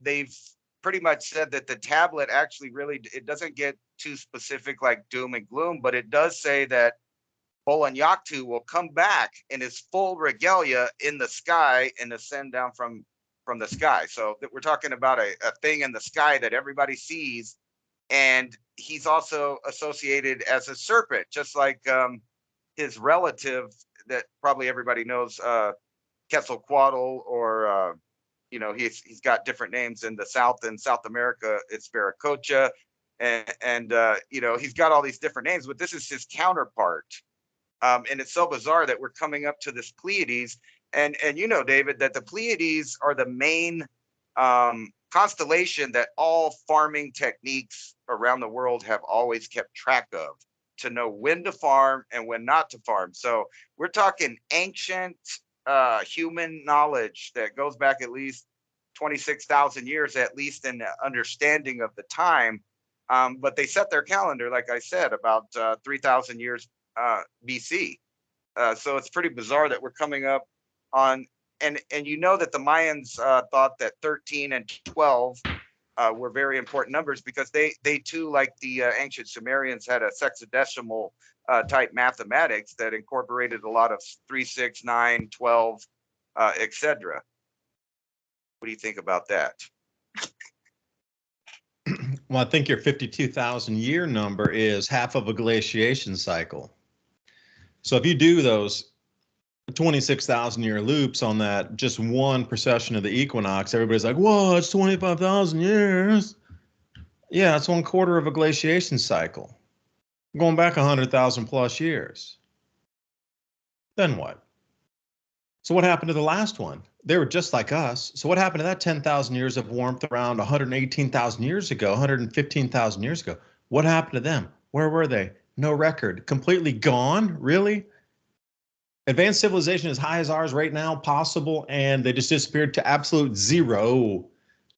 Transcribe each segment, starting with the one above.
They've pretty much said that the tablet actually really, it doesn't get too specific like doom and gloom, but it does say that Bolan-Yaktu will come back in his full regalia in the sky and ascend down from the sky. So that we're talking about a thing in the sky that everybody sees, and he's also associated as a serpent, just like his relative that probably everybody knows, Quetzalcoatl, or he's got different names in the South. In South America, it's Viracocha, and he's got all these different names, but this is his counterpart. And it's so bizarre that we're coming up to this Pleiades, and David, that the Pleiades are the main constellation that all farming techniques around the world have always kept track of, to know when to farm and when not to farm. So we're talking ancient human knowledge that goes back at least 26,000 years, at least in the understanding of the time. But they set their calendar, like I said, about 3,000 years BC. So it's pretty bizarre that we're coming up on, and that the Mayans thought that 13 and 12 were very important numbers, because they too, like the ancient Sumerians, had a sexadecimal type mathematics that incorporated a lot of 3, 6, 9, 12, etc. What do you think about that? Well, I think your 52,000 year number is half of a glaciation cycle. So if you do those 26,000 year loops on that just one precession of the equinox, everybody's like, whoa, it's 25,000 years. Yeah, it's 1/4 of a glaciation cycle. Going back 100,000 plus years. Then what? So what happened to the last one? They were just like us. So what happened to that 10,000 years of warmth around 118,000 years ago, 115,000 years ago? What happened to them? Where were they? No record. Completely gone? Really? Advanced civilization as high as ours right now, possible, and they just disappeared to absolute zero.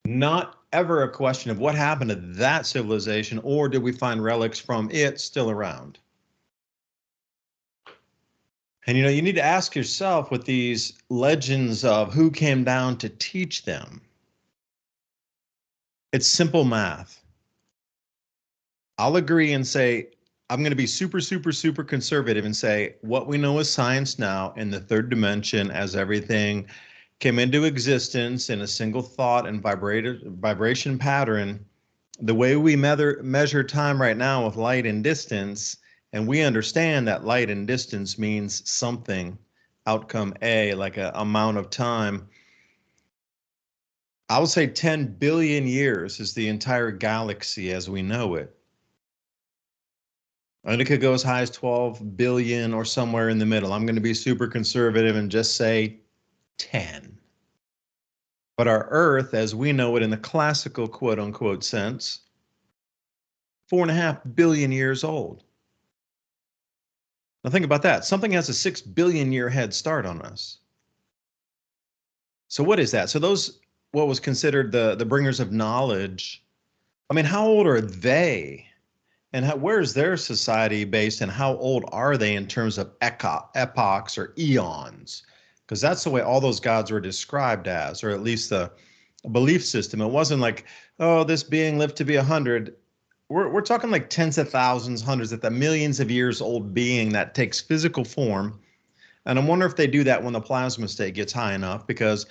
Not ever a question of what happened to that civilization, or did we find relics from it still around? And you need to ask yourself, with these legends of who came down to teach them, it's simple math. I'll agree and say, I'm going to be super, super, super conservative and say what we know as science now in the third dimension, as everything came into existence in a single thought and vibration pattern, the way we measure time right now with light and distance, and we understand that light and distance means something, outcome A, like an amount of time. I would say 10 billion years is the entire galaxy as we know it. And it could go as high as 12 billion or somewhere in the middle. I'm going to be super conservative and just say 10. But our Earth, as we know it in the classical quote unquote sense, 4.5 billion years old. Now think about that. Something has a 6 billion year head start on us. So what is that? So those, what was considered the bringers of knowledge, I mean, how old are they? And where is their society based, and how old are they in terms of epochs or eons? Because that's the way all those gods were described as, or at least the belief system. It wasn't like, oh, this being lived to be 100. We're talking like tens of thousands, hundreds of millions of years old being that takes physical form. And I wonder if they do that when the plasma state gets high enough, because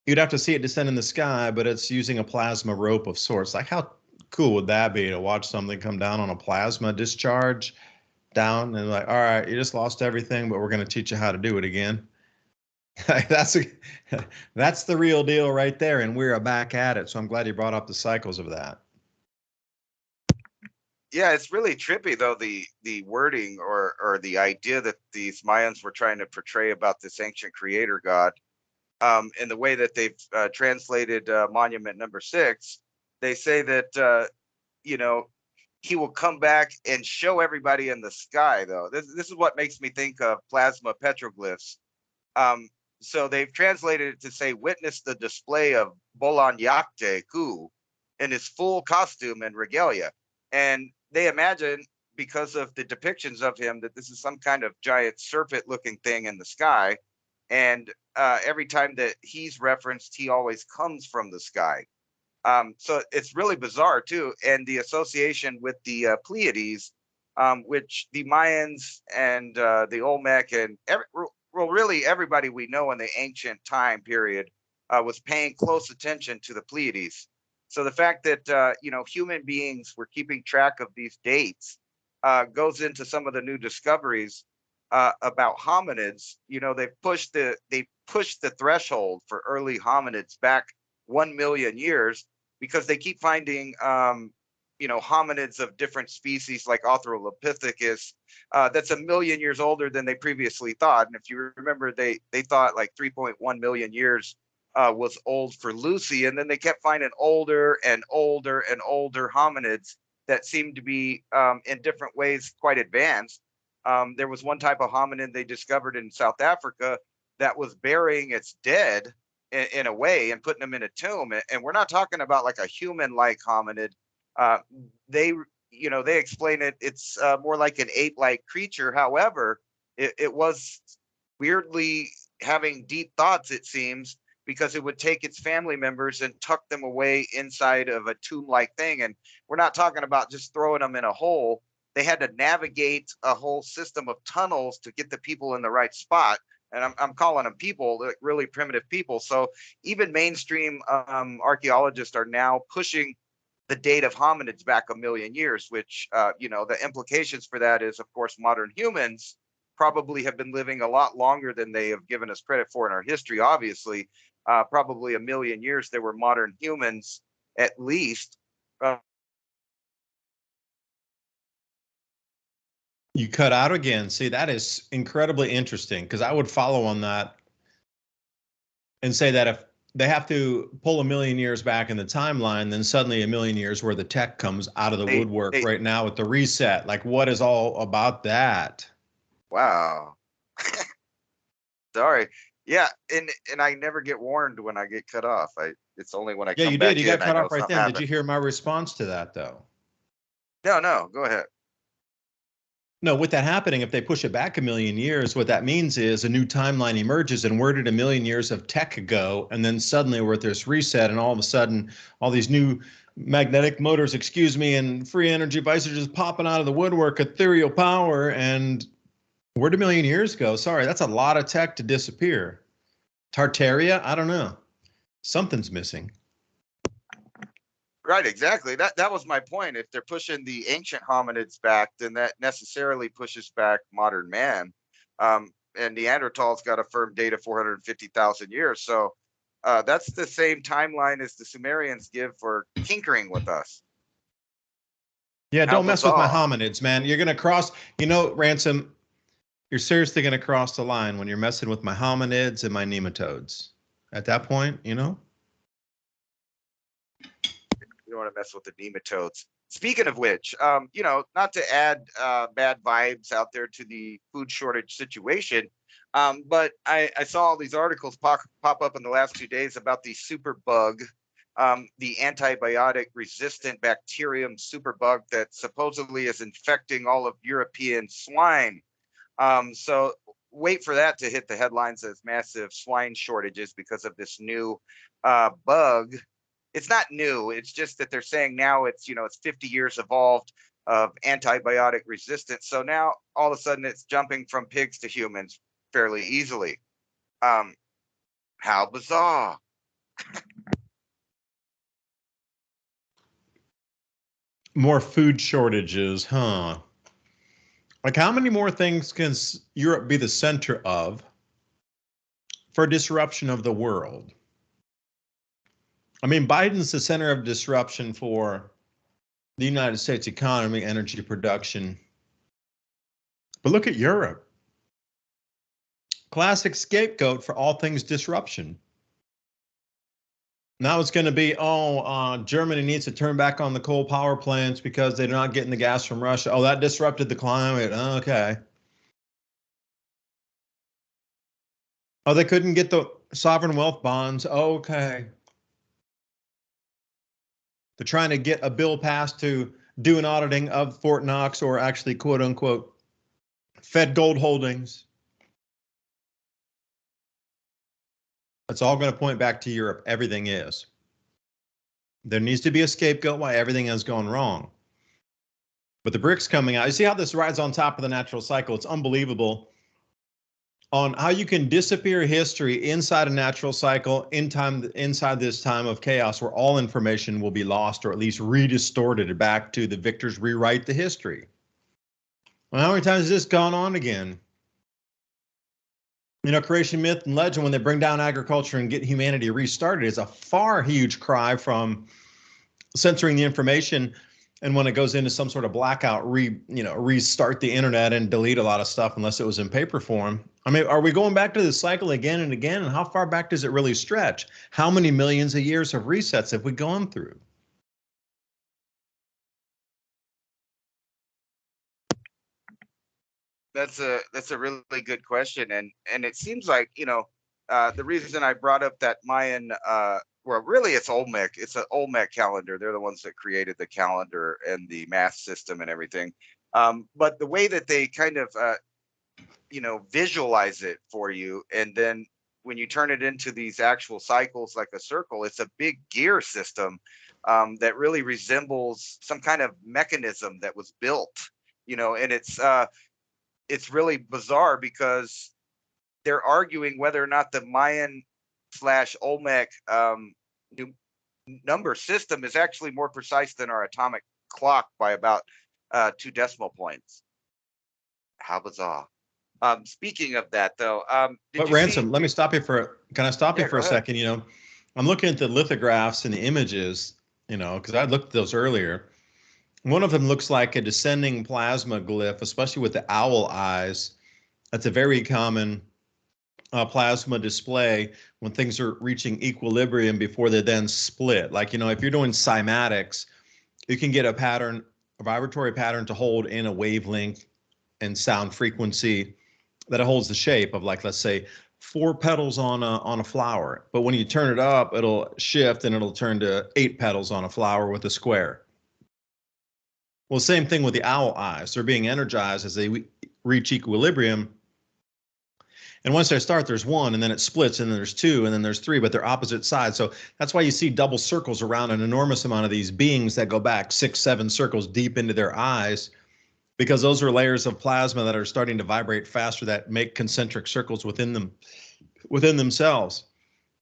you'd have to see it descend in the sky, but it's using a plasma rope of sorts. Like, how cool would that be to watch something come down on a plasma discharge down, and like, all right, you just lost everything, but we're going to teach you how to do it again. That's the real deal right there, and we're back at it. So I'm glad you brought up the cycles of that. Yeah, it's really trippy though, the wording or the idea that these Mayans were trying to portray about this ancient creator god, and the way that they've translated monument number 6. They say that he will come back and show everybody in the sky, though. This is what makes me think of plasma petroglyphs. So they've translated it to say, witness the display of Bolan-Yaktu in his full costume and regalia. And they imagine, because of the depictions of him, that this is some kind of giant serpent-looking thing in the sky. And every time that he's referenced, he always comes from the sky. So it's really bizarre too. And the association with the Pleiades, which the Mayans and the Olmec and well, really everybody we know in the ancient time period was paying close attention to the Pleiades. So the fact that human beings were keeping track of these dates goes into some of the new discoveries about hominids. They pushed the threshold for early hominids back 1 million years, because they keep finding hominids of different species like Australopithecus that's 1 million years older than they previously thought. And if you remember, they thought like 3.1 million years was old for Lucy, and then they kept finding older and older and older hominids that seemed to be in different ways quite advanced. There was one type of hominid they discovered in South Africa that was burying its dead in a way and putting them in a tomb. And we're not talking about like a human-like hominid. They explain it's more like an ape-like creature. However, it was weirdly having deep thoughts, it seems, because it would take its family members and tuck them away inside of a tomb-like thing. And we're not talking about just throwing them in a hole. They had to navigate a whole system of tunnels to get the people in the right spot. And I'm calling them people, like really primitive people. So even mainstream archaeologists are now pushing the date of hominids back 1 million years, which, the implications for that is, of course, modern humans probably have been living a lot longer than they have given us credit for in our history. Obviously, probably 1 million years, there were modern humans at least. You cut out again. See, that is incredibly interesting, because I would follow on that and say that if they have to pull 1 million years back in the timeline, then suddenly 1 million years where the tech comes out of the woodwork right now with the reset. Like, what is all about that? Wow. Sorry. Yeah, and I never get warned when I get cut off. It's only when I Yeah, come you back did. You got in I cut know off right something then. Did happened. you hear my response to that, though? No, go ahead. No, with that happening, if they push it back 1 million years, what that means is a new timeline emerges. And where did 1 million years of tech go? And then suddenly we're at this reset, and all of a sudden, all these new magnetic motors, and free energy devices are just popping out of the woodwork, ethereal power. And where'd 1 million years go? Sorry, that's a lot of tech to disappear. Tartaria? I don't know. Something's missing. Right, exactly. That was my point. If they're pushing the ancient hominids back, then that necessarily pushes back modern man. And Neanderthals got a firm date of 450,000 years. So that's the same timeline as the Sumerians give for tinkering with us. Yeah, How don't mess with my bizarre. hominids, man. You're going to cross, Ransom, you're seriously going to cross the line when you're messing with my hominids and my nematodes. At that point, You don't want to mess with the nematodes. Speaking of which, not to add bad vibes out there to the food shortage situation, but I saw all these articles pop up in the last 2 days about the superbug, the antibiotic resistant bacterium superbug that supposedly is infecting all of European swine. So wait for that to hit the headlines as massive swine shortages because of this new bug. It's not new. It's just that they're saying now it's 50 years evolved of antibiotic resistance. So now all of a sudden it's jumping from pigs to humans fairly easily. How bizarre. more food shortages, huh? Like, how many more things can Europe be the center of for disruption of the world? I mean, Biden's the center of disruption for the United States economy, energy production. But look at Europe. Classic scapegoat for all things disruption. Now it's going to be, Germany needs to turn back on the coal power plants because they're not getting the gas from Russia. Oh, that disrupted the climate. Okay. Oh, they couldn't get the sovereign wealth bonds. Okay. They're trying to get a bill passed to do an auditing of Fort Knox, or actually, quote unquote, Fed gold holdings. It's all going to point back to Europe. Everything is. There needs to be a scapegoat why everything has gone wrong. But the BRICS coming out, you see how this rides on top of the natural cycle. It's unbelievable on how you can disappear history inside a natural cycle inside this time of chaos where all information will be lost or at least redistorted back to the victors rewrite the history. Well, how many times has this gone on again? You know, creation myth and legend, when they bring down agriculture and get humanity restarted, is a far huge cry from censoring the information. And when it goes into some sort of blackout, restart the internet and delete a lot of stuff unless it was in paper form. I mean, are we going back to this cycle again and again? And how far back does it really stretch? How many millions of years of resets have we gone through? That's a really good question, and it seems like, the reason I brought up that Mayan, well, really it's Olmec. It's an Olmec calendar. They're the ones that created the calendar and the math system and everything. But the way that they kind of visualize it for you, and then when you turn it into these actual cycles like a circle, it's a big gear system that really resembles some kind of mechanism that was built, and it's really bizarre because they're arguing whether or not the Mayan / Olmec number system is actually more precise than our atomic clock by about 2 decimal points. How bizarre. Speaking of that, though, But Ransom, let me stop you can I stop you for a ahead. second? I'm looking at the lithographs and the images, because I looked at those earlier. One of them looks like a descending plasma glyph, especially with the owl eyes. That's a very common plasma display when things are reaching equilibrium before they then split. Like, if you're doing cymatics, you can get a vibratory pattern to hold in a wavelength and sound frequency that holds the shape of, like, let's say 4 petals on a flower. But when you turn it up, it'll shift and it'll turn to 8 petals on a flower with a square. Well, same thing with the owl eyes. They're being energized as they reach equilibrium. And once they start, there's 1, and then it splits, and then there's 2, and then there's 3, but they're opposite sides. So that's why you see double circles around an enormous amount of these beings that go back 6, 7 circles deep into their eyes, because those are layers of plasma that are starting to vibrate faster that make concentric circles within themselves.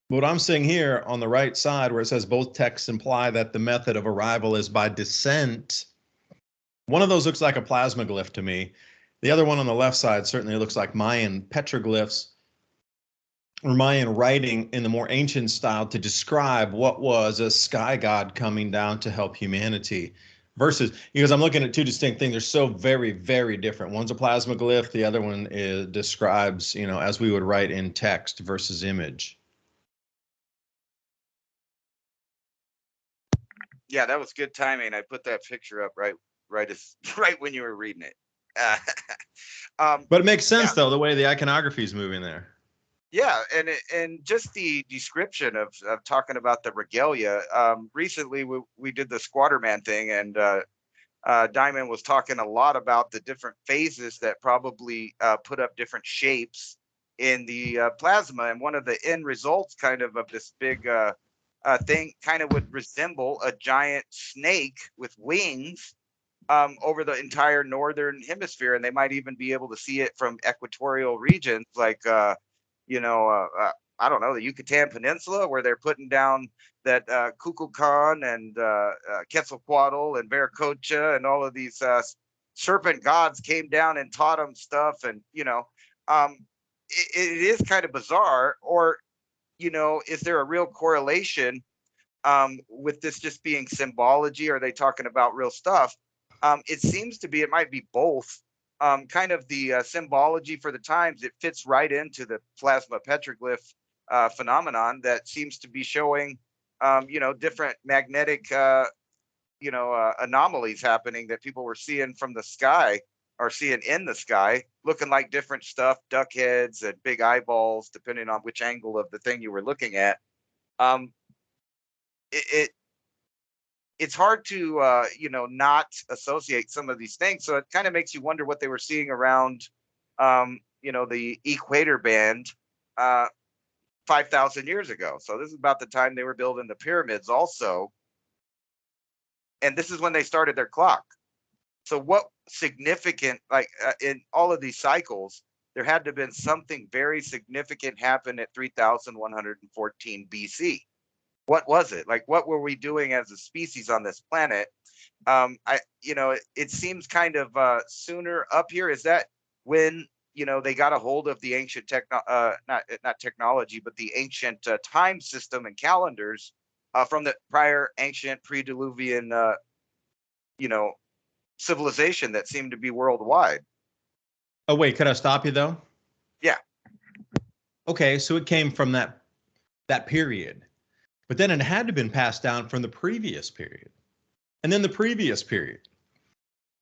What I'm seeing here on the right side, where it says both texts imply that the method of arrival is by descent, one of those looks like a plasma glyph to me. The other one on the left side certainly looks like Mayan petroglyphs or Mayan writing in the more ancient style to describe what was a sky god coming down to help humanity. Because I'm looking at 2 distinct things. They're so very, very different. One's a plasma glyph. The other one describes, as we would write in text versus image. Yeah, that was good timing. I put that picture up right when you were reading it. But it makes sense, though, the way the iconography is moving there. Yeah, and just the description of talking about the regalia. Recently, we did the Squatterman thing, and Diamond was talking a lot about the different phases that probably put up different shapes in the plasma. And one of the end results kind of this big thing kind of would resemble a giant snake with wings over the entire northern hemisphere. And they might even be able to see it from equatorial regions like, I don't know, the Yucatan Peninsula, where they're putting down that Kukulkan and Quetzalcoatl and Viracocha and all of these serpent gods came down and taught them stuff. And, it is kind of bizarre. Or, is there a real correlation with this just being symbology? Are they talking about real stuff? It seems to be, it might be both. Kind of the symbology for the times, it fits right into the plasma petroglyph phenomenon that seems to be showing, different magnetic, anomalies happening that people were seeing from the sky or seeing in the sky, looking like different stuff, duck heads and big eyeballs, depending on which angle of the thing you were looking at. It's hard to, not associate some of these things. So it kind of makes you wonder what they were seeing around, the equator band. 5,000 years ago. So this is about the time they were building the pyramids also. And this is when they started their clock. So what significant, like in all of these cycles, there had to have been something very significant happen at 3,114 BC. What was it? Like, what were we doing as a species on this planet? It seems kind of sooner up here. Is that when, they got a hold of the ancient not technology, but the ancient time system and calendars from the prior ancient pre-Diluvian, civilization that seemed to be worldwide. Oh, wait, could I stop you though? Yeah. Okay, so it came from that period, but then it had to have been passed down from the previous period, and then the previous period.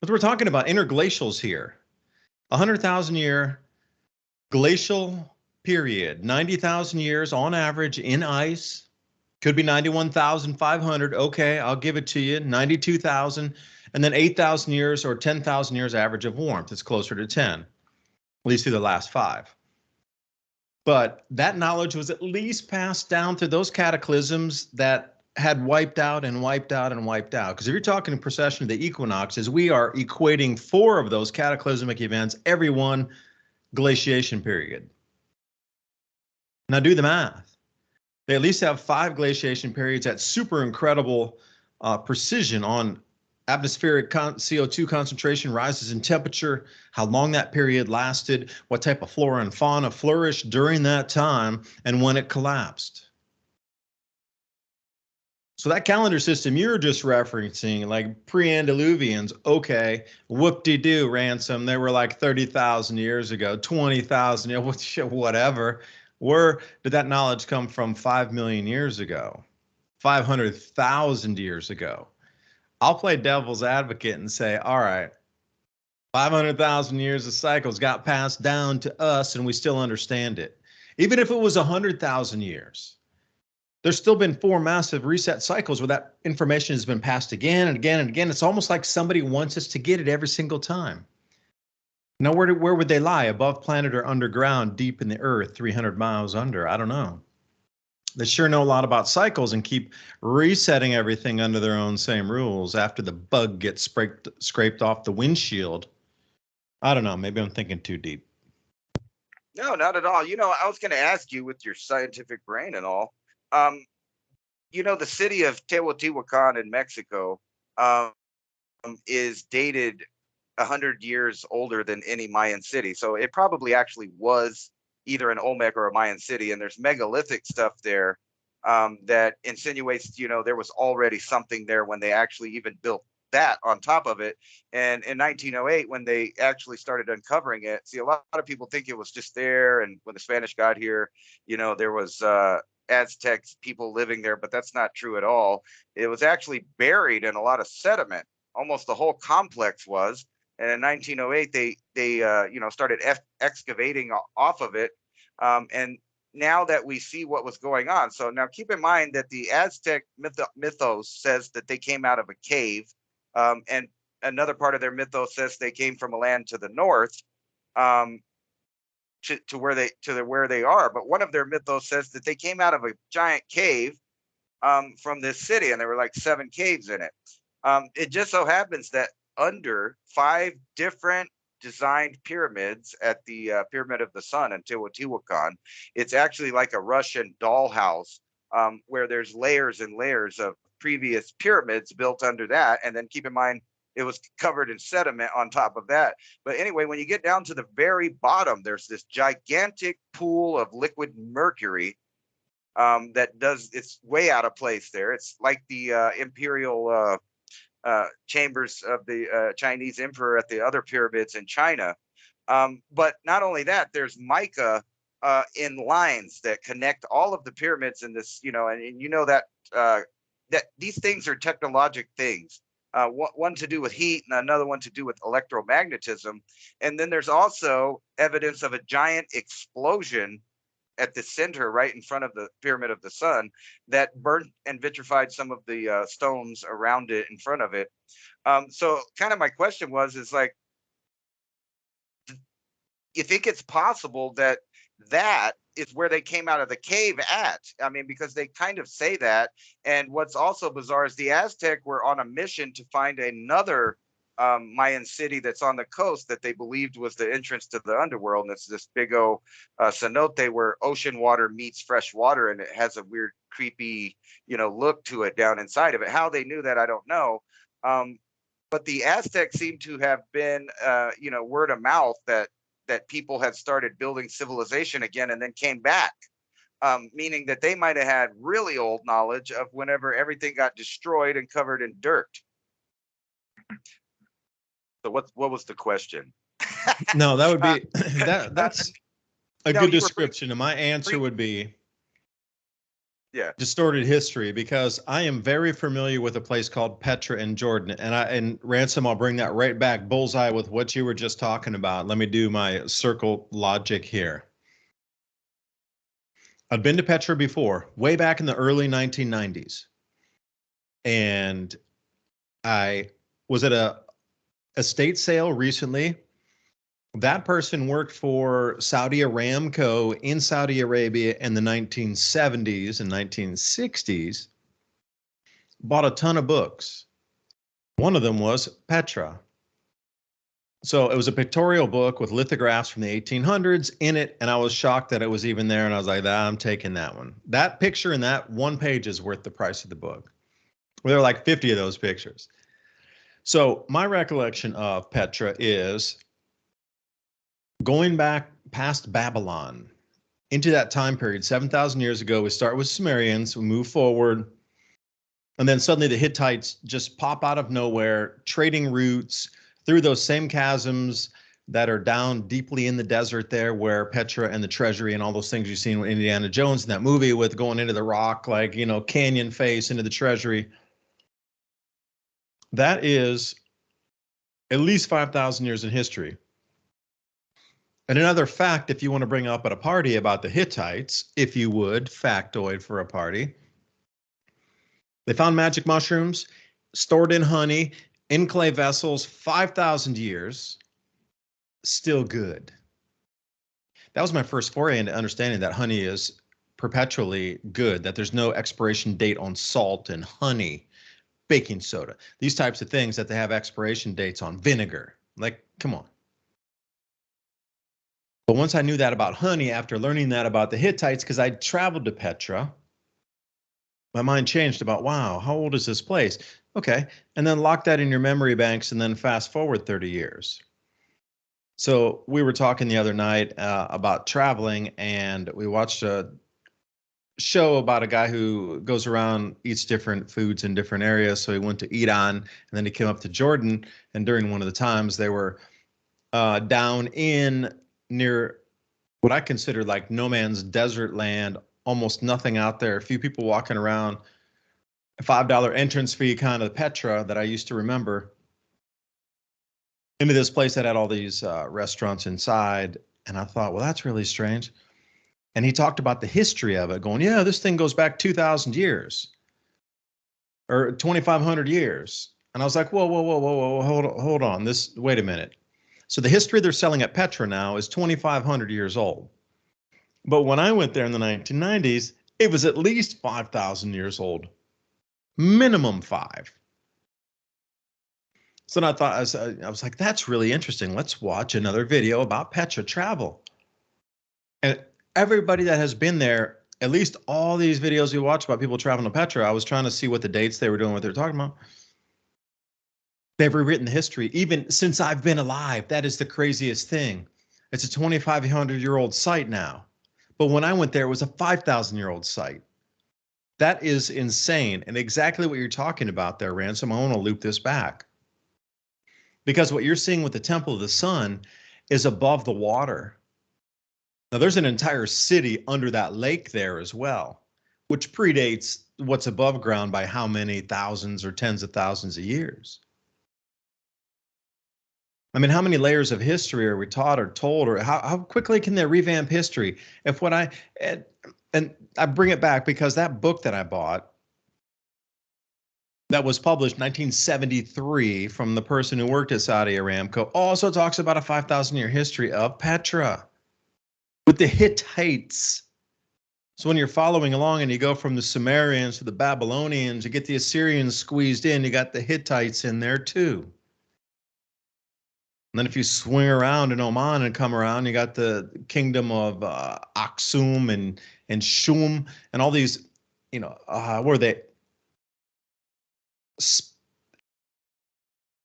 But we're talking about interglacials here, 100,000 year glacial period, 90,000 years on average in ice. Could be 91,500. Okay, I'll give it to you. 92,000, and then 8,000 years or 10,000 years average of warmth. It's closer to 10, at least through the last 5. But that knowledge was at least passed down through those cataclysms that had wiped out and wiped out and wiped out. Because if you're talking precession of the equinoxes, we are equating 4 of those cataclysmic events every one glaciation period. Now do the math. They at least have 5 glaciation periods at super incredible precision on atmospheric CO2 concentration, rises in temperature, how long that period lasted, what type of flora and fauna flourished during that time, and when it collapsed. So that calendar system you're just referencing, like pre-Andaluvians, okay, whoop-de-doo, Ransom, they were like 30,000 years ago, 20,000, whatever. Where did that knowledge come from 5 million years ago, 500,000 years ago? I'll play devil's advocate and say, all right, 500,000 years of cycles got passed down to us and we still understand it. Even if it was 100,000 years, there's still been 4 massive reset cycles where that information has been passed again and again and again. It's almost like somebody wants us to get it every single time. Now, where would they lie? Above planet or underground, deep in the earth, 300 miles under? I don't know. They sure know a lot about cycles and keep resetting everything under their own same rules after the bug gets scraped off the windshield. I don't know. Maybe I'm thinking too deep. No, not at all. I was going to ask you with your scientific brain and all. The city of Teotihuacan in Mexico is dated 100 years older than any Mayan city. So it probably actually was either an Olmec or a Mayan city. And there's megalithic stuff there that insinuates, there was already something there when they actually even built that on top of it. And in 1908, when they actually started uncovering it, see, a lot of people think it was just there. And when the Spanish got here, there was Aztec people living there, but that's not true at all. It was actually buried in a lot of sediment. Almost the whole complex was. And in 1908, they started excavating off of it. And now that we see what was going on, so now keep in mind that the Aztec mythos says that they came out of a cave, and another part of their mythos says they came from a land to the north, to where they are. But one of their mythos says that they came out of a giant cave from this city, and there were like 7 caves in it. It just so happens that under 5 different designed pyramids at the Pyramid of the Sun in Teotihuacan, it's actually like a Russian dollhouse, where there's layers and layers of previous pyramids built under that. And then keep in mind, it was covered in sediment on top of that. But anyway, when you get down to the very bottom, there's this gigantic pool of liquid mercury it's way out of place there. It's like the imperial chambers of the Chinese emperor at the other pyramids in China. But not only that, there's mica in lines that connect all of the pyramids in this, that these things are technologic things. One to do with heat and another one to do with electromagnetism. And then there's also evidence of a giant explosion at the center, right in front of the Pyramid of the Sun, that burnt and vitrified some of the stones around it in front of it. So kind of my question is like, you think it's possible that that is where they came out of the cave at. I mean, because they kind of say that. And what's also bizarre is the Aztec were on a mission to find another Mayan city that's on the coast that they believed was the entrance to the underworld. And it's this big old cenote where ocean water meets fresh water, and it has a weird, creepy, look to it down inside of it. How they knew that, I don't know. But the Aztecs seem to have been, word of mouth that people had started building civilization again and then came back, meaning that they might have had really old knowledge of whenever everything got destroyed and covered in dirt. So what was the question? No, that would be that's a no, good you were description. And my answer would be yeah. distorted history, because I am very familiar with a place called Petra in Jordan. And Ransom, I'll bring that right back bullseye with what you were just talking about. Let me do my circle logic here. I'd been to Petra before, way back in the early 1990s. And I was at a estate sale recently. That person worked for Saudi Aramco in Saudi Arabia in the 1970s and 1960s, bought a ton of books. One of them was Petra. So it was a pictorial book with lithographs from the 1800s in it, and I was shocked that it was even there, and I was like, I'm taking that one. That picture in that one page is worth the price of the book. Well, there are like 50 of those pictures. So my recollection of Petra is going back past Babylon into that time period, 7,000 years ago. We start with Sumerians, we move forward, and then suddenly the Hittites just pop out of nowhere, trading routes through those same chasms that are down deeply in the desert there, where Petra and the treasury and all those things you've seen with Indiana Jones in that movie, with going into the rock, like, canyon face into the treasury. That is at least 5,000 years in history. And another fact, if you want to bring up at a party about the Hittites, if you would, factoid for a party, they found magic mushrooms stored in honey in clay vessels, 5,000 years, still good. That was my first foray into understanding that honey is perpetually good, that there's no expiration date on salt and honey, baking soda, these types of things that they have expiration dates on, vinegar. Like, come on. But once I knew that about honey, after learning that about the Hittites, because I traveled to Petra, my mind changed about, wow, how old is this place? Okay, and then lock that in your memory banks and then fast forward 30 years. So we were talking the other night about traveling, and we watched a show about a guy who goes around, eats different foods in different areas. So he went to Iran, and then he came up to Jordan, and during one of the times they were down in near what I consider like no man's desert land, almost nothing out there, a few people walking around, a $5 entrance fee kind of Petra that I used to remember, into this place that had all these restaurants inside. And I thought, well, that's really strange. And he talked about the history of it, going, yeah, this thing goes back 2,000 years or 2,500 years. And I was like, whoa, hold on. Wait a minute. So the history they're selling at Petra now is 2,500 years old. But when I went there in the 1990s, it was at least 5,000 years old, minimum 5. So then I thought, I was like, that's really interesting. Let's watch another video about Petra travel. And everybody that has been there, at least all these videos we watch about people traveling to Petra, I was trying to see what the dates they were doing, what they were talking about. They've rewritten the history, even since I've been alive. That is the craziest thing. It's a 2,500-year-old site now. But when I went there, it was a 5,000-year-old site. That is insane. And exactly what you're talking about there, Ransom, I want to loop this back. Because what you're seeing with the Temple of the Sun is above the water. Now, there's an entire city under that lake there as well, which predates what's above ground by how many thousands or tens of thousands of years. I mean, how many layers of history are we taught or told, or how quickly can they revamp history? If what and I bring it back because that book that I bought that was published 1973 from the person who worked at Saudi Aramco also talks about a 5,000-year history of Petra. with the Hittites. So when you're following along and you go from the Sumerians to the Babylonians, you get the Assyrians squeezed in, you got the Hittites in there too. And then if you swing around in Oman and come around, you got the kingdom of Aksum and Shum and all these, what are they?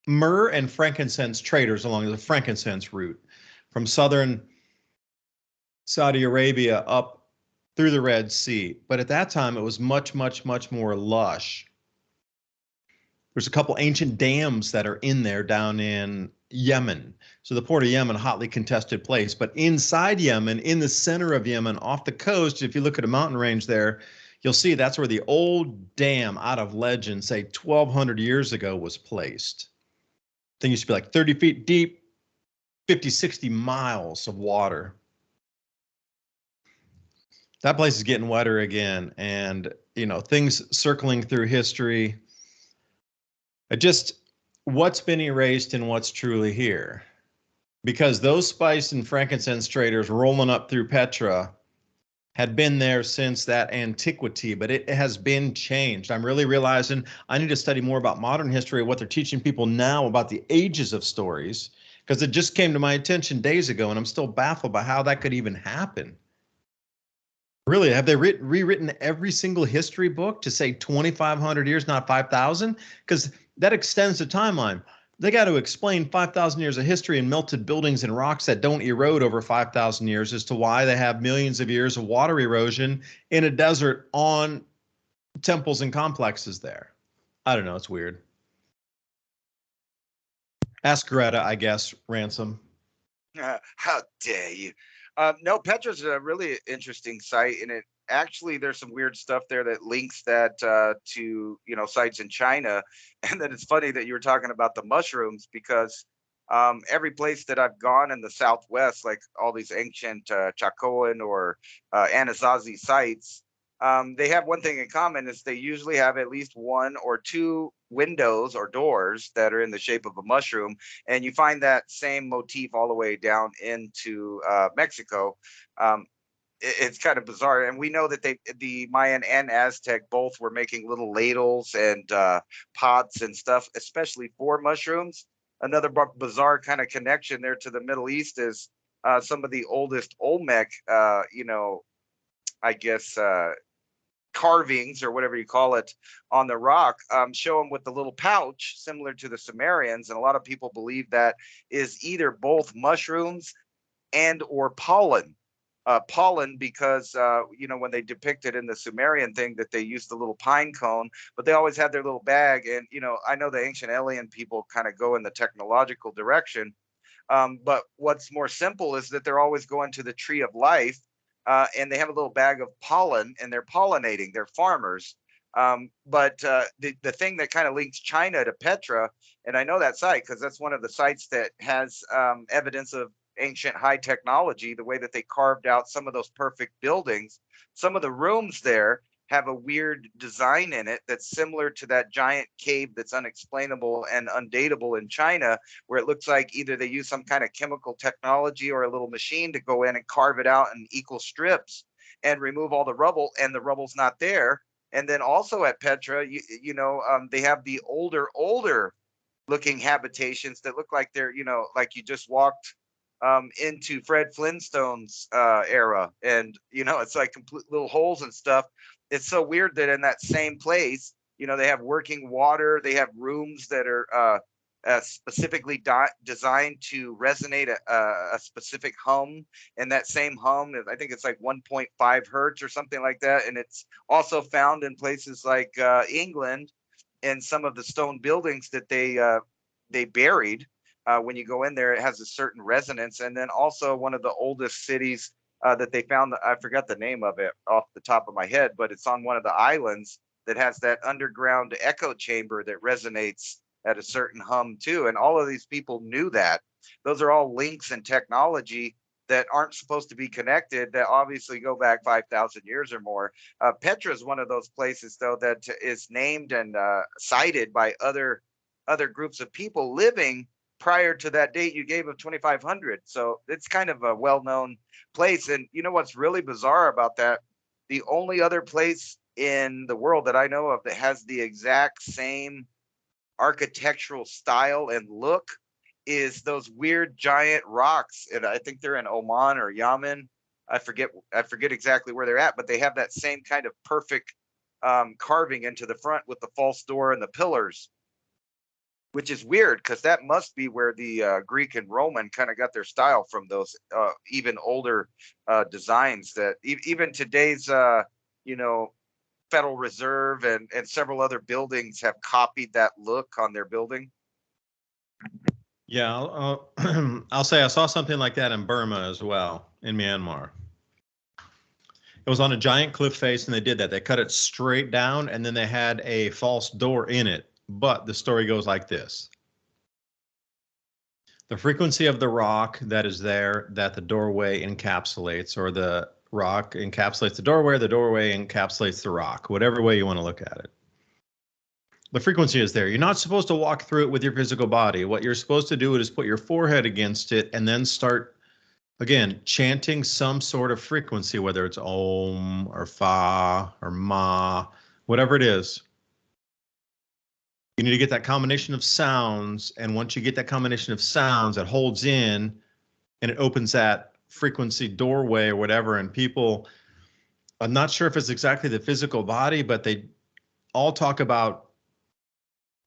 Myrrh and frankincense traders along the frankincense route from southern Saudi Arabia up through the Red Sea. But at that time, it was much, much, much more lush. There's a couple ancient dams that are in there down in Yemen. So the port of Yemen, hotly contested place. But inside Yemen, in the center of Yemen, off the coast, if you look at a mountain range there, you'll see that's where the old dam out of legend, say 1,200 years ago, was placed. Thing used to be like 30 feet deep, 50, 60 miles of water. That place is getting wetter again. And, things circling through history. What's been erased and what's truly here. Because those spice and frankincense traders rolling up through Petra had been there since that antiquity, but it has been changed. I'm really realizing I need to study more about modern history, what they're teaching people now about the ages of stories, because it just came to my attention days ago, and I'm still baffled by how that could even happen. Really, have they rewritten every single history book to say 2,500 years, not 5,000? Because that extends the timeline. They got to explain 5,000 years of history and melted buildings and rocks that don't erode over 5,000 years as to why they have millions of years of water erosion in a desert on temples and complexes there. I don't know. It's weird. Ask Greta, I guess, Ransom. How dare you? No, Petra's a really interesting site, and it actually there's some weird stuff there that links that to sites in China, and then it's funny that you were talking about the mushrooms because every place that I've gone in the Southwest, like all these ancient Chacoan or Anasazi sites, they have one thing in common is they usually have at least one or two windows or doors that are in the shape of a mushroom, and you find that same motif all the way down into Mexico. It's kind of bizarre, and we know that the Mayan and Aztec both were making little ladles and pots and stuff, especially for mushrooms. Another bizarre kind of connection there to the Middle East is some of the oldest Olmec, I guess carvings or whatever you call it on the rock, show them with the little pouch similar to the Sumerians, and a lot of people believe that is either both mushrooms and or pollen. Pollen because when they depicted in the Sumerian thing that they used the little pine cone, but they always had their little bag. And I know the ancient alien people kind of go in the technological direction, but what's more simple is that they're always going to the tree of life, and they have a little bag of pollen, and they're pollinating. They're farmers. But the thing that kind of links China to Petra, and I know that site because that's one of the sites that has evidence of ancient high technology, the way that they carved out some of those perfect buildings. Some of the rooms there have a weird design in it that's similar to that giant cave that's unexplainable and undatable in China, where it looks like either they use some kind of chemical technology or a little machine to go in and carve it out in equal strips and remove all the rubble, and the rubble's not there. And then also at Petra, they have the older looking habitations that look like they're, like you just walked into Fred Flintstone's era. And, it's like complete little holes and stuff. It's so weird that in that same place, they have working water, they have rooms that are specifically designed to resonate a specific hum. And that same hum, I think it's like 1.5 hertz or something like that. And it's also found in places like England, and some of the stone buildings that they buried. When you go in there, it has a certain resonance. And then also one of the oldest cities that they found, I forgot the name of it off the top of my head, but it's on one of the islands that has that underground echo chamber that resonates at a certain hum too. And all of these people knew that. Those are all links in technology that aren't supposed to be connected, that obviously go back 5,000 years or more. Petra is one of those places, though, that is named and cited by other groups of people living prior to that date you gave of 2,500. So it's kind of a well-known place. And you know what's really bizarre about that? The only other place in the world that I know of that has the exact same architectural style and look is those weird giant rocks. And I think they're in Oman or Yemen. I forget exactly where they're at, but they have that same kind of perfect carving into the front with the false door and the pillars, which is weird because that must be where the Greek and Roman kind of got their style from, those even older designs that even today's, you know, Federal Reserve and several other buildings have copied that look on their building. Yeah, I'll say I saw something like that in Burma as well, in Myanmar. It was on a giant cliff face, and they did that. They cut it straight down, and then they had a false door in it. But the story goes like this. The frequency of the rock that is there that the doorway encapsulates, or the rock encapsulates the doorway encapsulates the rock, whatever way you want to look at it. The frequency is there. You're not supposed to walk through it with your physical body. What you're supposed to do is put your forehead against it and then start, again, chanting some sort of frequency, whether it's Om or Fa or Ma, whatever it is. You need to get that combination of sounds. And once you get that combination of sounds, it holds in and it opens that frequency doorway or whatever. And people, I'm not sure if it's exactly the physical body, but they all talk about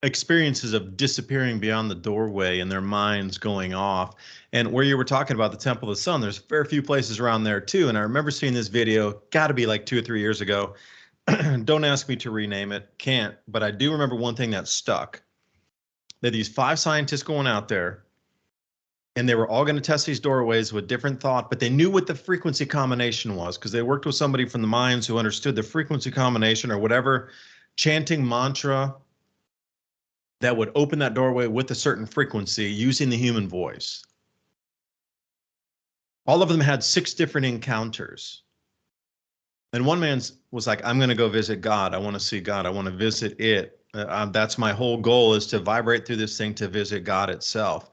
experiences of disappearing beyond the doorway and their minds going off. And where you were talking about the Temple of the Sun, there's very few places around there too. And I remember seeing this video, got to be like 2 or 3 years ago. Don't ask me to rename it, can't. But I do remember one thing that stuck. There are these 5 scientists going out there, and they were all going to test these doorways with different thought, but they knew what the frequency combination was because they worked with somebody from the mines who understood the frequency combination or whatever chanting mantra that would open that doorway with a certain frequency using the human voice. All of them had 6 different encounters. And one man was like, I'm going to go visit God. I want to see God. I want to visit it. That's my whole goal, is to vibrate through this thing to visit God itself.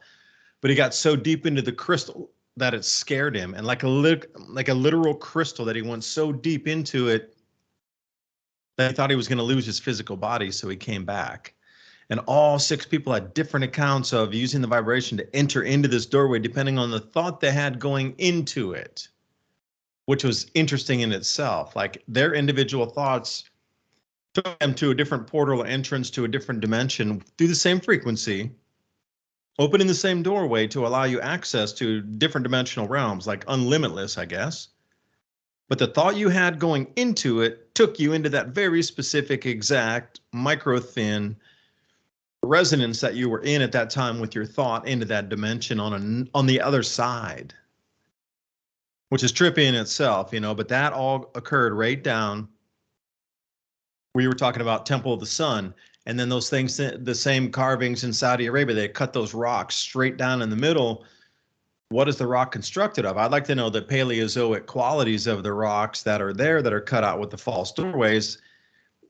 But he got so deep into the crystal that it scared him. And like a literal crystal, that he went so deep into it that he thought he was going to lose his physical body. So he came back. And all 6 people had different accounts of using the vibration to enter into this doorway, depending on the thought they had going into it, which was interesting in itself. Like their individual thoughts took them to a different portal entrance to a different dimension through the same frequency, opening the same doorway to allow you access to different dimensional realms, like unlimitless, I guess. But the thought you had going into it took you into that very specific, exact, micro thin resonance that you were in at that time with your thought into that dimension on the other side, which is trippy in itself, you know. But that all occurred right down where you were talking about Temple of the Sun. And then those things, the same carvings in Saudi Arabia, they cut those rocks straight down in the middle. What is the rock constructed of? I'd like to know the Paleozoic qualities of the rocks that are there that are cut out with the false doorways.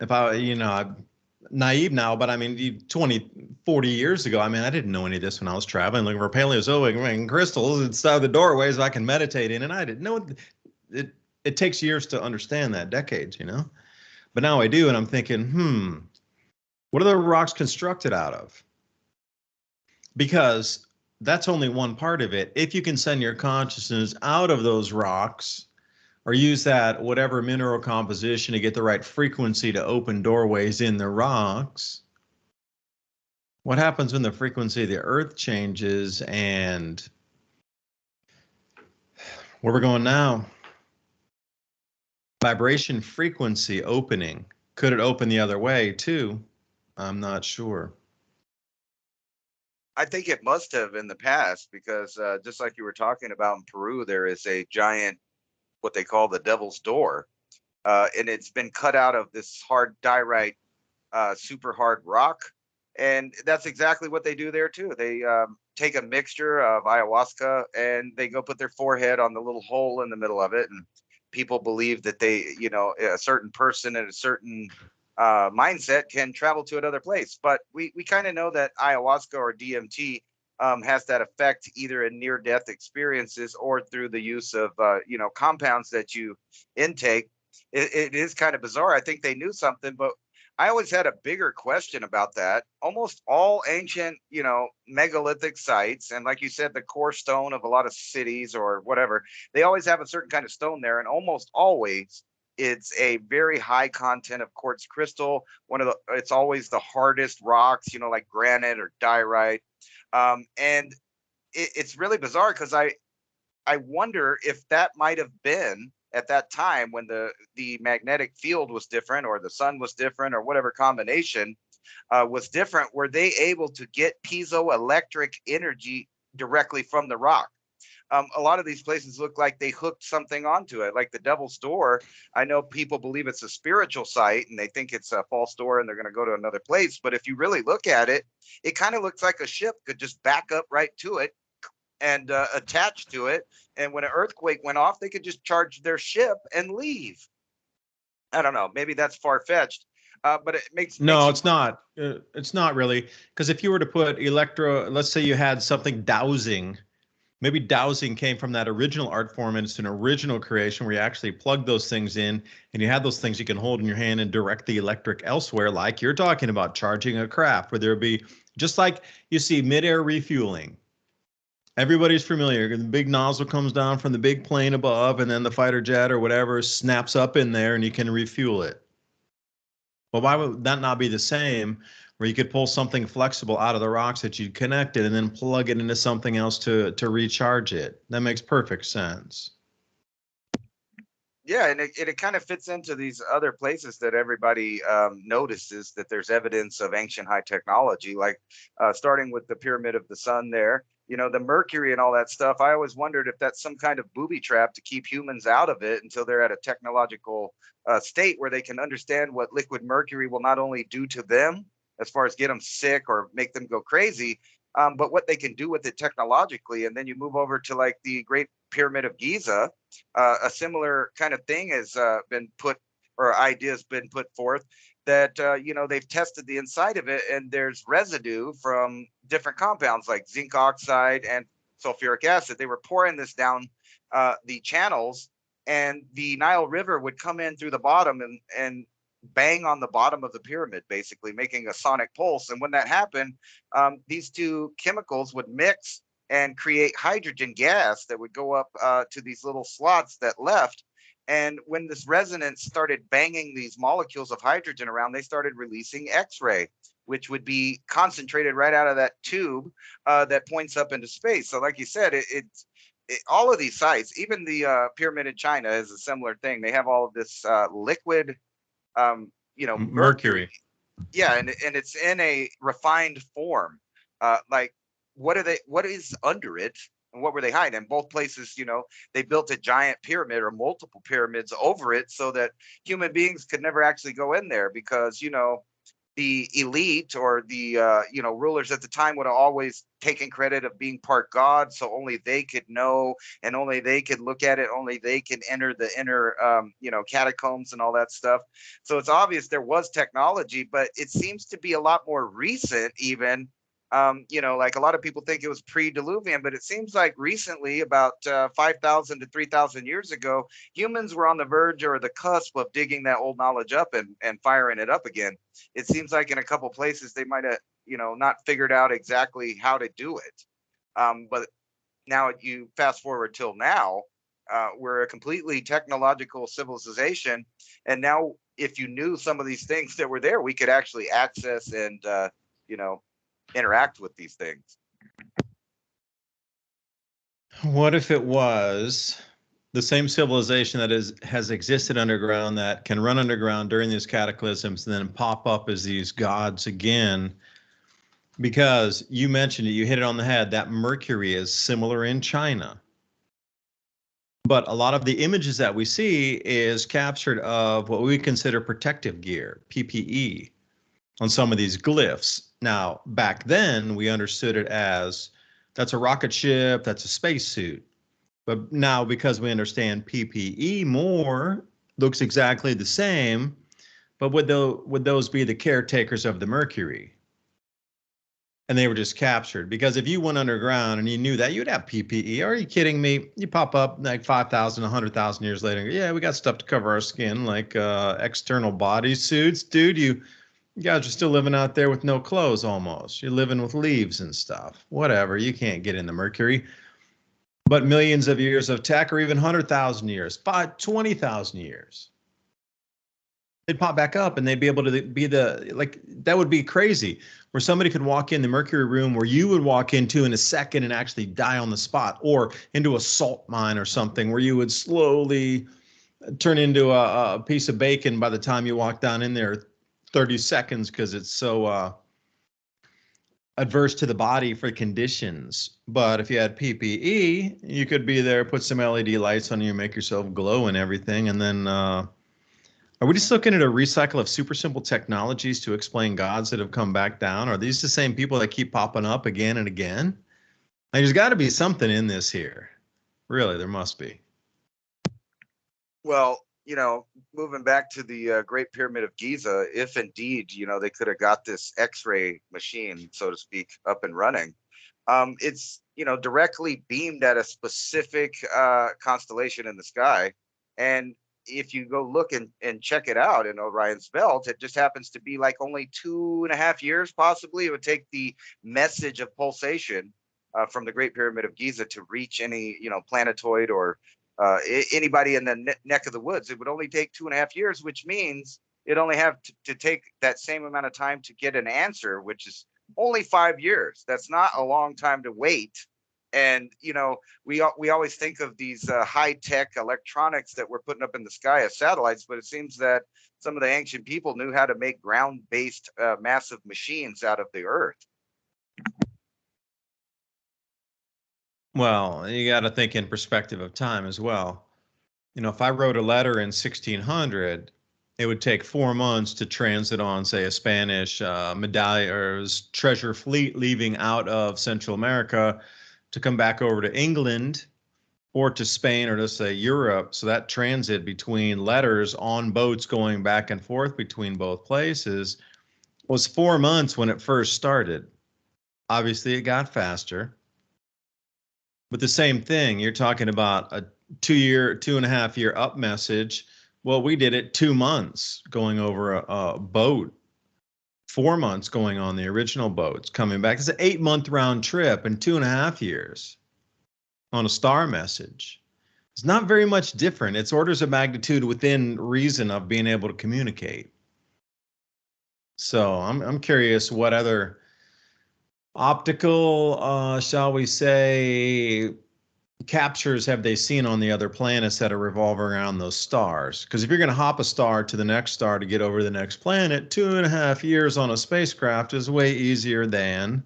If I, you know, I'm naive now, but I mean, 20, 40 years ago, I mean, I didn't know any of this when I was traveling, looking for Paleozoic crystals inside the doorways I can meditate in. And I didn't know it takes years to understand that, decades, you know. But now I do, and I'm thinking, what are the rocks constructed out of? Because that's only one part of it. If you can send your consciousness out of those rocks, or use that whatever mineral composition to get the right frequency to open doorways in the rocks, what happens when the frequency of the earth changes? And where we're going now, vibration frequency opening, could it open the other way too? I'm not sure. I think it must have in the past, because just like you were talking about in Peru, there is a giant, what they call the Devil's Door, and it's been cut out of this hard diorite, super hard rock. And that's exactly what they do there too. They take a mixture of ayahuasca and they go put their forehead on the little hole in the middle of it. And people believe that they, you know, a certain person in a certain mindset can travel to another place. But we kind of know that ayahuasca or DMT has that effect either in near-death experiences or through the use of compounds that you intake. It is kind of bizarre. I think they knew something, but I always had a bigger question about that. Almost all ancient, megalithic sites, and like you said, the core stone of a lot of cities or whatever, they always have a certain kind of stone there, and almost always it's a very high content of quartz crystal. It's always the hardest rocks, like granite or diorite. And it's really bizarre because I wonder if that might have been at that time when the magnetic field was different or the sun was different or whatever combination was different. Were they able to get piezoelectric energy directly from the rock? A lot of these places look like they hooked something onto it, like the Devil's Door. I know people believe it's a spiritual site and they think it's a false door and they're going to go to another place. But if you really look at it, it kind of looks like a ship could just back up right to it and attach to it. And when an earthquake went off, they could just charge their ship and leave. I don't know. Maybe that's far fetched, but it makes No, you it's not. It's not really. Because if you were to put let's say you had something dowsing. Maybe dowsing came from that original art form and it's an original creation where you actually plug those things in and you have those things you can hold in your hand and direct the electric elsewhere, like you're talking about charging a craft, where there'll be just like you see midair refueling. Everybody's familiar. The big nozzle comes down from the big plane above, and then the fighter jet or whatever snaps up in there and you can refuel it. Well, why would that not be the same where you could pull something flexible out of the rocks that you connected and then plug it into something else to recharge it? That makes perfect sense. Yeah, and it kind of fits into these other places that everybody notices that there's evidence of ancient high technology, like starting with the Pyramid of the Sun there, the mercury and all that stuff. I always wondered if that's some kind of booby trap to keep humans out of it until they're at a technological state where they can understand what liquid mercury will not only do to them as far as get them sick or make them go crazy, but what they can do with it technologically. And then you move over to like the Great Pyramid of Giza. A similar kind of thing has been put, or ideas been put forth, that they've tested the inside of it and there's residue from different compounds like zinc oxide and sulfuric acid. They were pouring this down the channels, and the Nile River would come in through the bottom and bang on the bottom of the pyramid, basically making a sonic pulse. And when that happened, these two chemicals would mix and create hydrogen gas that would go up to these little slots that left. And when this resonance started banging these molecules of hydrogen around, they started releasing X-ray, which would be concentrated right out of that tube that points up into space. So like you said, all of these sites, even the pyramid in China is a similar thing. They have all of this liquid, mercury. Yeah, and it's in a refined form. Like, what is under it, and what were they hiding? In both places, they built a giant pyramid or multiple pyramids over it so that human beings could never actually go in there, because the elite or the rulers at the time would have always taken credit of being part god, so only they could know and only they could look at it, only they can enter the inner catacombs and all that stuff. So it's obvious there was technology, but it seems to be a lot more recent even. Like a lot of people think it was pre-Diluvian, but it seems like recently, about 5,000 to 3,000 years ago, humans were on the verge or the cusp of digging that old knowledge up and firing it up again. It seems like in a couple places they might have, not figured out exactly how to do it. But now you fast forward till now, we're a completely technological civilization. And now if you knew some of these things that were there, we could actually access and, interact with these things. What if it was the same civilization that has existed underground, that can run underground during these cataclysms and then pop up as these gods again? Because you mentioned it, you hit it on the head, that mercury is similar in China. But a lot of the images that we see is captured of what we consider protective gear, PPE, on some of these glyphs. Now, back then, we understood it as that's a rocket ship, that's a spacesuit. But now, because we understand PPE more, looks exactly the same, but would those be the caretakers of the mercury? and they were just captured. Because if you went underground and you knew that, you'd have PPE. Are you kidding me? You pop up like 5,000, 100,000 years later. Yeah, we got stuff to cover our skin, like external body suits. Dude, you guys are still living out there with no clothes almost. You're living with leaves and stuff. Whatever. You can't get in the mercury. But millions of years of tech, or even 100,000 years, 20,000 years, they'd pop back up and they'd be able to be that would be crazy, where somebody could walk in the mercury room where you would walk into in a second and actually die on the spot, or into a salt mine or something where you would slowly turn into a piece of bacon by the time you walk down in there 30 seconds, because it's so adverse to the body for conditions. But if you had PPE, you could be there, put some LED lights on you, make yourself glow and everything. And then are we just looking at a recycle of super simple technologies to explain gods that have come back down? Are these the same people that keep popping up again and again? Like, there's got to be something in this here. Really, there must be. Well, moving back to the Great Pyramid of Giza, if indeed, they could have got this X-ray machine, so to speak, up and running, it's, directly beamed at a specific constellation in the sky. And if you go look and check it out in Orion's belt, it just happens to be like only 2.5 years, possibly. It would take the message of pulsation from the Great Pyramid of Giza to reach any, planetoid or anybody in the neck of the woods. It would only take 2.5 years, which means it only have to take that same amount of time to get an answer, which is only 5 years. That's not a long time to wait. And we always think of these high-tech electronics that we're putting up in the sky as satellites, but it seems that some of the ancient people knew how to make ground-based massive machines out of the earth. Well, you got to think in perspective of time as well. If I wrote a letter in 1600, it would take 4 months to transit on, say, a Spanish medallion or treasure fleet leaving out of Central America to come back over to England or to Spain or to, say, Europe. So that transit between letters on boats going back and forth between both places was 4 months when it first started. Obviously, it got faster. But the same thing, you're talking about a 2.5 year up message. Well, we did it 2 months going over a boat, 4 months going on the original boats, coming back. It's an 8-month round trip in 2.5 years on a star message. It's not very much different. It's orders of magnitude within reason of being able to communicate. So I'm curious what other optical, shall we say, captures have they seen on the other planets that are revolving around those stars? Because if you're going to hop a star to the next star to get over to the next planet, 2.5 years on a spacecraft is way easier than,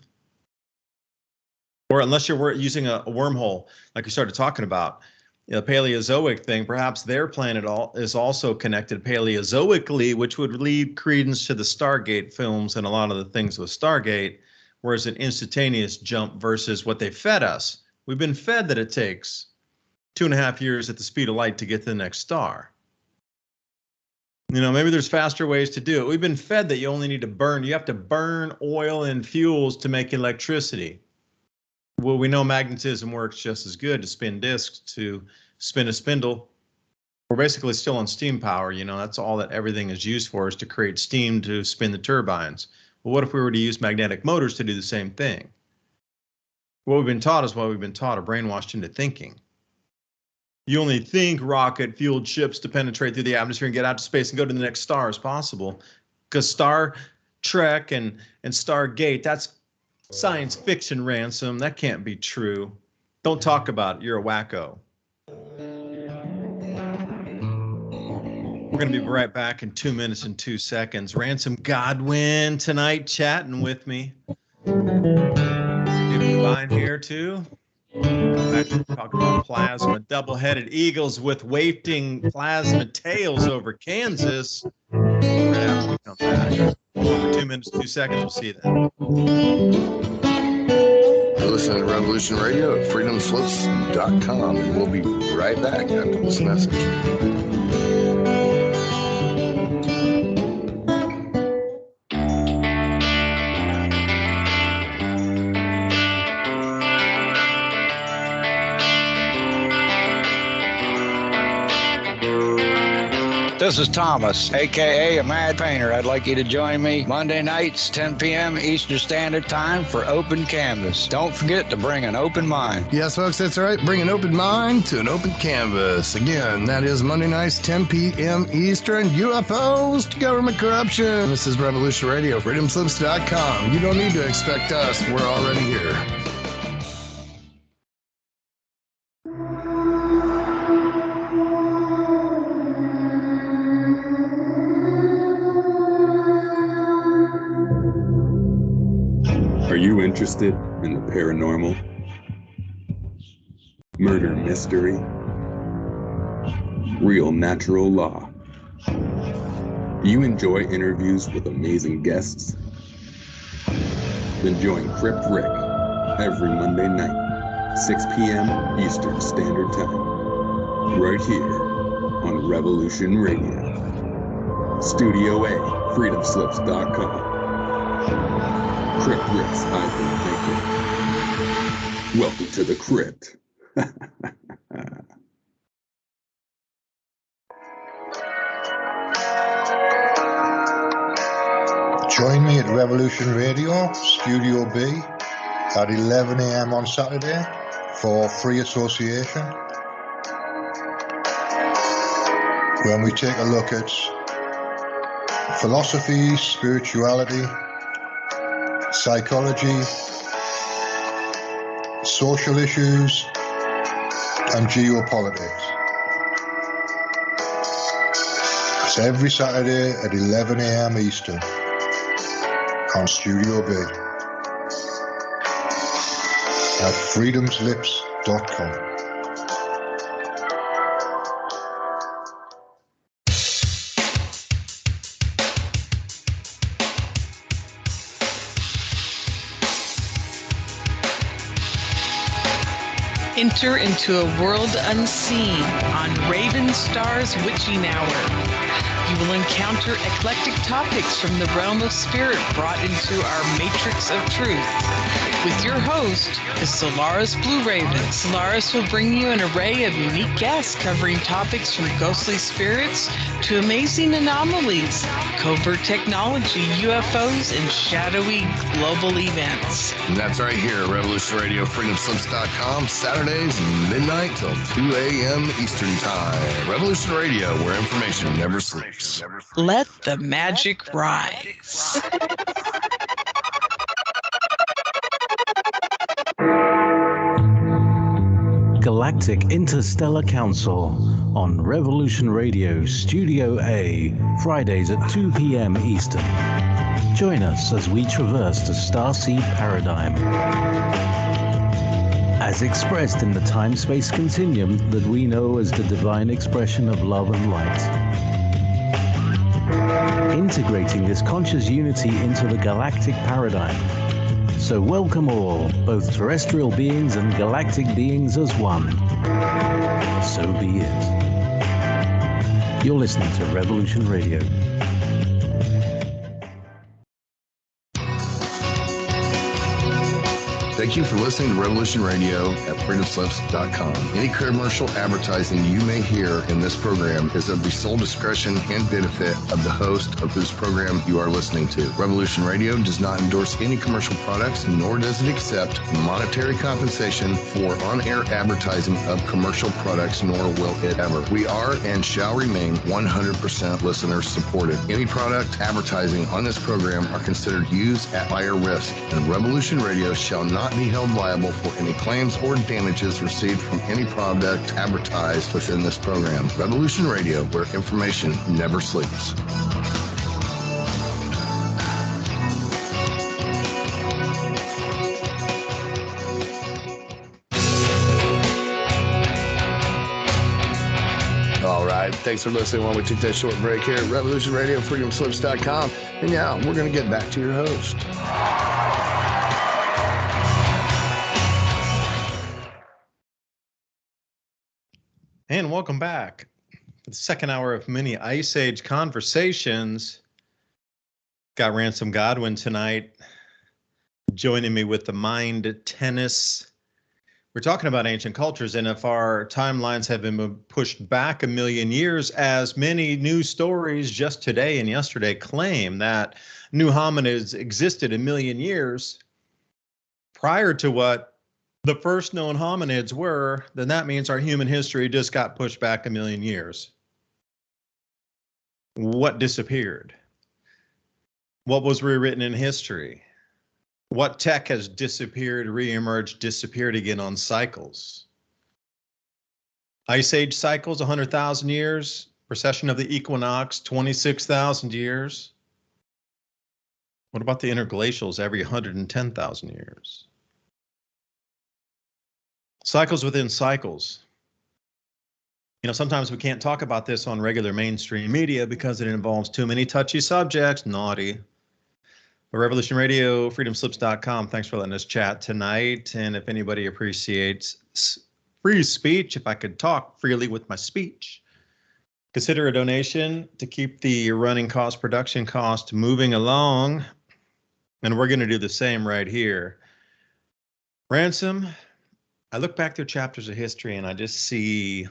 or unless you're using a wormhole, like we started talking about, the Paleozoic thing, perhaps their planet is also connected Paleozoically, which would lead credence to the Stargate films and a lot of the things with Stargate, whereas an instantaneous jump versus what they fed us. We've been fed that it takes 2.5 years at the speed of light to get to the next star. Maybe there's faster ways to do it. We've been fed that you only need to burn. You have to burn oil and fuels to make electricity. Well, we know magnetism works just as good to spin discs, to spin a spindle. We're basically still on steam power. That's all that everything is used for, is to create steam to spin the turbines. Well, what if we were to use magnetic motors to do the same thing? What we've been taught is what we've been taught, or brainwashed into thinking. You only think rocket-fueled ships to penetrate through the atmosphere and get out to space and go to the next star as possible. Because Star Trek and Stargate, that's science fiction, Ransom. That can't be true. Don't talk about it. You're a wacko. We're going to be right back in 2 minutes and 2 seconds. Ransom Godwin tonight chatting with me. Fine here too. Back to talk about plasma. Double-headed eagles with wafting plasma tails over Kansas. Right after we come back. Over 2 minutes, 2 seconds. We'll see you then. You're listening to Revolution Radio at freedomslips.com, and we'll be right back after this message. This is Thomas, a.k.a. a Mad Painter. I'd like you to join me Monday nights, 10 p.m. Eastern Standard Time for Open Canvas. Don't forget to bring an open mind. Yes, folks, that's right. Bring an open mind to an open canvas. Again, that is Monday nights, 10 p.m. Eastern. UFOs to government corruption. This is Revolution Radio, freedomslips.com. You don't need to expect us. We're already here. Are you interested in the paranormal, murder mystery, real natural law? Do you enjoy interviews with amazing guests? Then join Crypt Rick every Monday night, 6 p.m. Eastern Standard Time, right here on Revolution Radio. Studio A, freedomslips.com. Crypt Rick's Ivan Maker. Welcome to the crypt. Join me at Revolution Radio, Studio B, at 11 a.m. on Saturday for free association, when we take a look at philosophy, spirituality, psychology, social issues, and geopolitics. It's every Saturday at 11 a.m. Eastern on Studio B at freedomslips.com. Enter into a world unseen on Raven Star's Witching Hour. You will encounter eclectic topics from the realm of spirit brought into our matrix of truth. With your host, the Solaris Blue Raven. Solaris will bring you an array of unique guests covering topics from ghostly spirits to amazing anomalies, covert technology, UFOs, and shadowy global events. And that's right here at Revolution Radio, freedomslips.com, Saturdays, midnight till 2 a.m. Eastern Time. Revolution Radio, where information never sleeps. Let the magic rise. Galactic Interstellar Council on Revolution Radio Studio A, Fridays at 2 p.m. Eastern. Join us as we traverse the starseed paradigm, as expressed in the time-space continuum that we know as the divine expression of love and light. Integrating this conscious unity into the galactic paradigm. So welcome all, both terrestrial beings and galactic beings as one. So be it. You're listening to Revolution Radio. Thank you for listening to Revolution Radio at freedomslips.com. Any commercial advertising you may hear in this program is of the sole discretion and benefit of the host of whose program you are listening to. Revolution Radio does not endorse any commercial products, nor does it accept monetary compensation for on-air advertising of commercial products, nor will it ever. We are and shall remain 100% listener supported. Any product advertising on this program are considered used at higher risk, and Revolution Radio shall not be held liable for any claims or damages received from any product advertised within this program. Revolution Radio, where information never sleeps. All right, thanks for listening while we took that short break here at Revolution Radio, freedomslips.com. And now we're going to get back to your host. And welcome back to the second hour of mini Ice Age conversations. Got Ransom Godwin tonight, joining me with the Mind Tennis. We're talking about ancient cultures, and if our timelines have been pushed back a million years, as many news stories just today and yesterday claim that new hominids existed a million years prior to what the first known hominids were, then that means our human history just got pushed back a million years. What disappeared? What was rewritten in history? What tech has disappeared, reemerged, disappeared again on cycles? Ice Age cycles, 100,000 years. Precession of the equinox, 26,000 years. What about the interglacials every 110,000 years? Cycles within cycles. You know, sometimes we can't talk about this on regular mainstream media because it involves too many touchy subjects. Naughty. But Revolution Radio, freedomslips.com. Thanks for letting us chat tonight. And if anybody appreciates free speech, if I could talk freely with my speech, consider a donation to keep the running cost, production cost moving along. And we're going to do the same right here. Ransom, I look back through chapters of history and I just see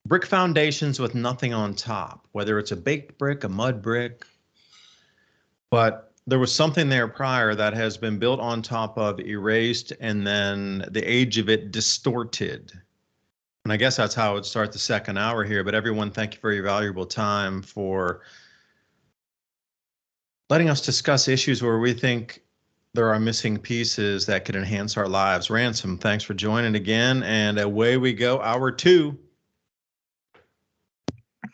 brick foundations with nothing on top, whether it's a baked brick, a mud brick, but there was something there prior that has been built on top of, erased, and then the age of it distorted. And I guess that's how I would start the second hour here. But everyone, thank you for your valuable time, for letting us discuss issues where we think there are missing pieces that could enhance our lives. Ransom, thanks for joining again. And away we go, hour two.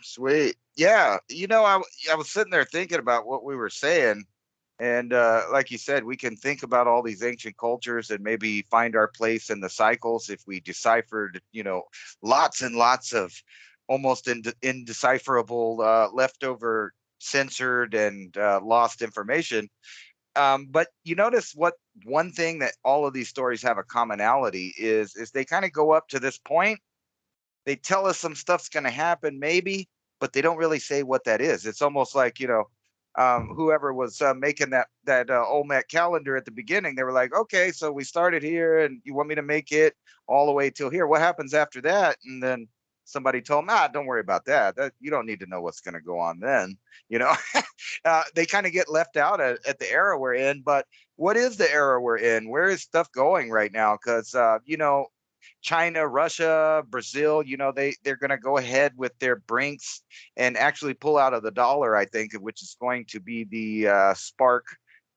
Sweet. Yeah. I was sitting there thinking about what we were saying. And like you said, we can think about all these ancient cultures and maybe find our place in the cycles if we deciphered, lots and lots of almost indecipherable leftover censored and lost information. But you notice one thing that all of these stories have a commonality is they kind of go up to this point. They tell us some stuff's going to happen, maybe, but they don't really say what that is. It's almost like, whoever was making that Olmec calendar at the beginning, they were like, okay, so we started here and you want me to make it all the way till here. What happens after that? And then somebody told them, don't worry about that. You don't need to know what's going to go on then. They kind of get left out at the era we're in. But what is the era we're in? Where is stuff going right now? Because, China, Russia, Brazil, they're going to go ahead with their brinks and actually pull out of the dollar, I think, which is going to be the spark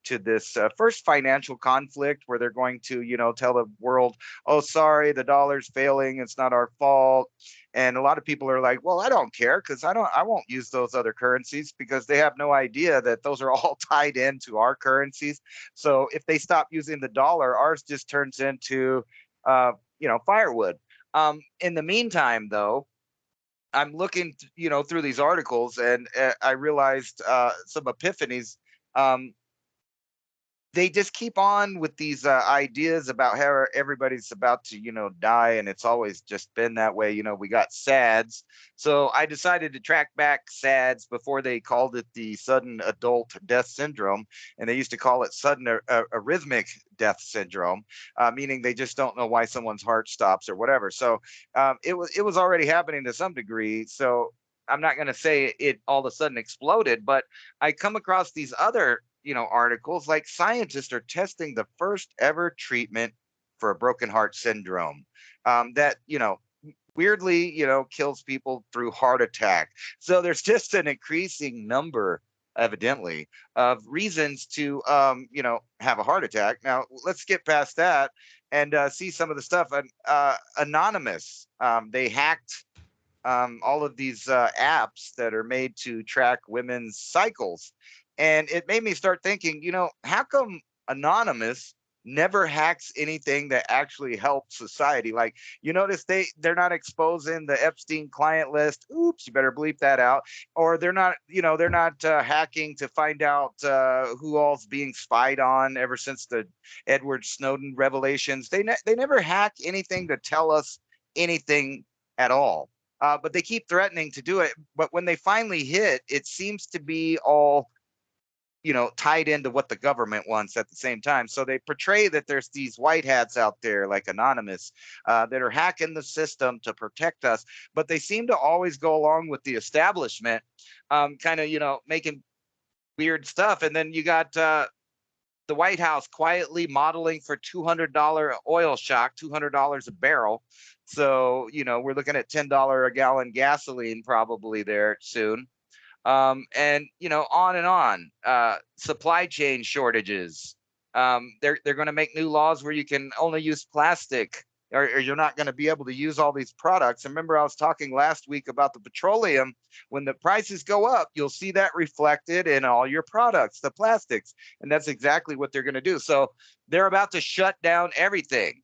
to this first financial conflict where they're going to, tell the world, oh, sorry, the dollar's failing. It's not our fault. And a lot of people are like, well, I don't care because I won't use those other currencies because they have no idea that those are all tied into our currencies. So if they stop using the dollar, ours just turns into firewood. In the meantime, though, I'm looking, through these articles, and I realized some epiphanies. They just keep on with these ideas about how everybody's about to, die, and it's always just been that way. We got SADS, so I decided to track back SADS before they called it the sudden adult death syndrome, and they used to call it sudden arrhythmic death syndrome, meaning they just don't know why someone's heart stops or whatever. So it was already happening to some degree. So I'm not going to say it all of a sudden exploded, but I come across these other articles like scientists are testing the first ever treatment for a broken heart syndrome that weirdly kills people through heart attack. So there's just an increasing number, evidently, of reasons to have a heart attack. Now let's get past that and see some of the stuff. Anonymous, they hacked all of these apps that are made to track women's cycles. And it made me start thinking, how come Anonymous never hacks anything that actually helps society? Like, you notice they're not exposing the Epstein client list. Oops, you better bleep that out. Or they're not hacking to find out who all's being spied on ever since the Edward Snowden revelations. They never hack anything to tell us anything at all. But they keep threatening to do it. But when they finally hit, it seems to be all tied into what the government wants at the same time. So they portray that there's these white hats out there like Anonymous that are hacking the system to protect us, but they seem to always go along with the establishment, kind of, making weird stuff. And then you got the White House quietly modeling for $200 oil shock, $200 a barrel. So, we're looking at $10 a gallon gasoline probably there soon. And on and on. Supply chain shortages. They're going to make new laws where you can only use plastic, or you're not going to be able to use all these products. And remember, I was talking last week about the petroleum. When the prices go up, you'll see that reflected in all your products, the plastics, and that's exactly what they're going to do. So they're about to shut down everything.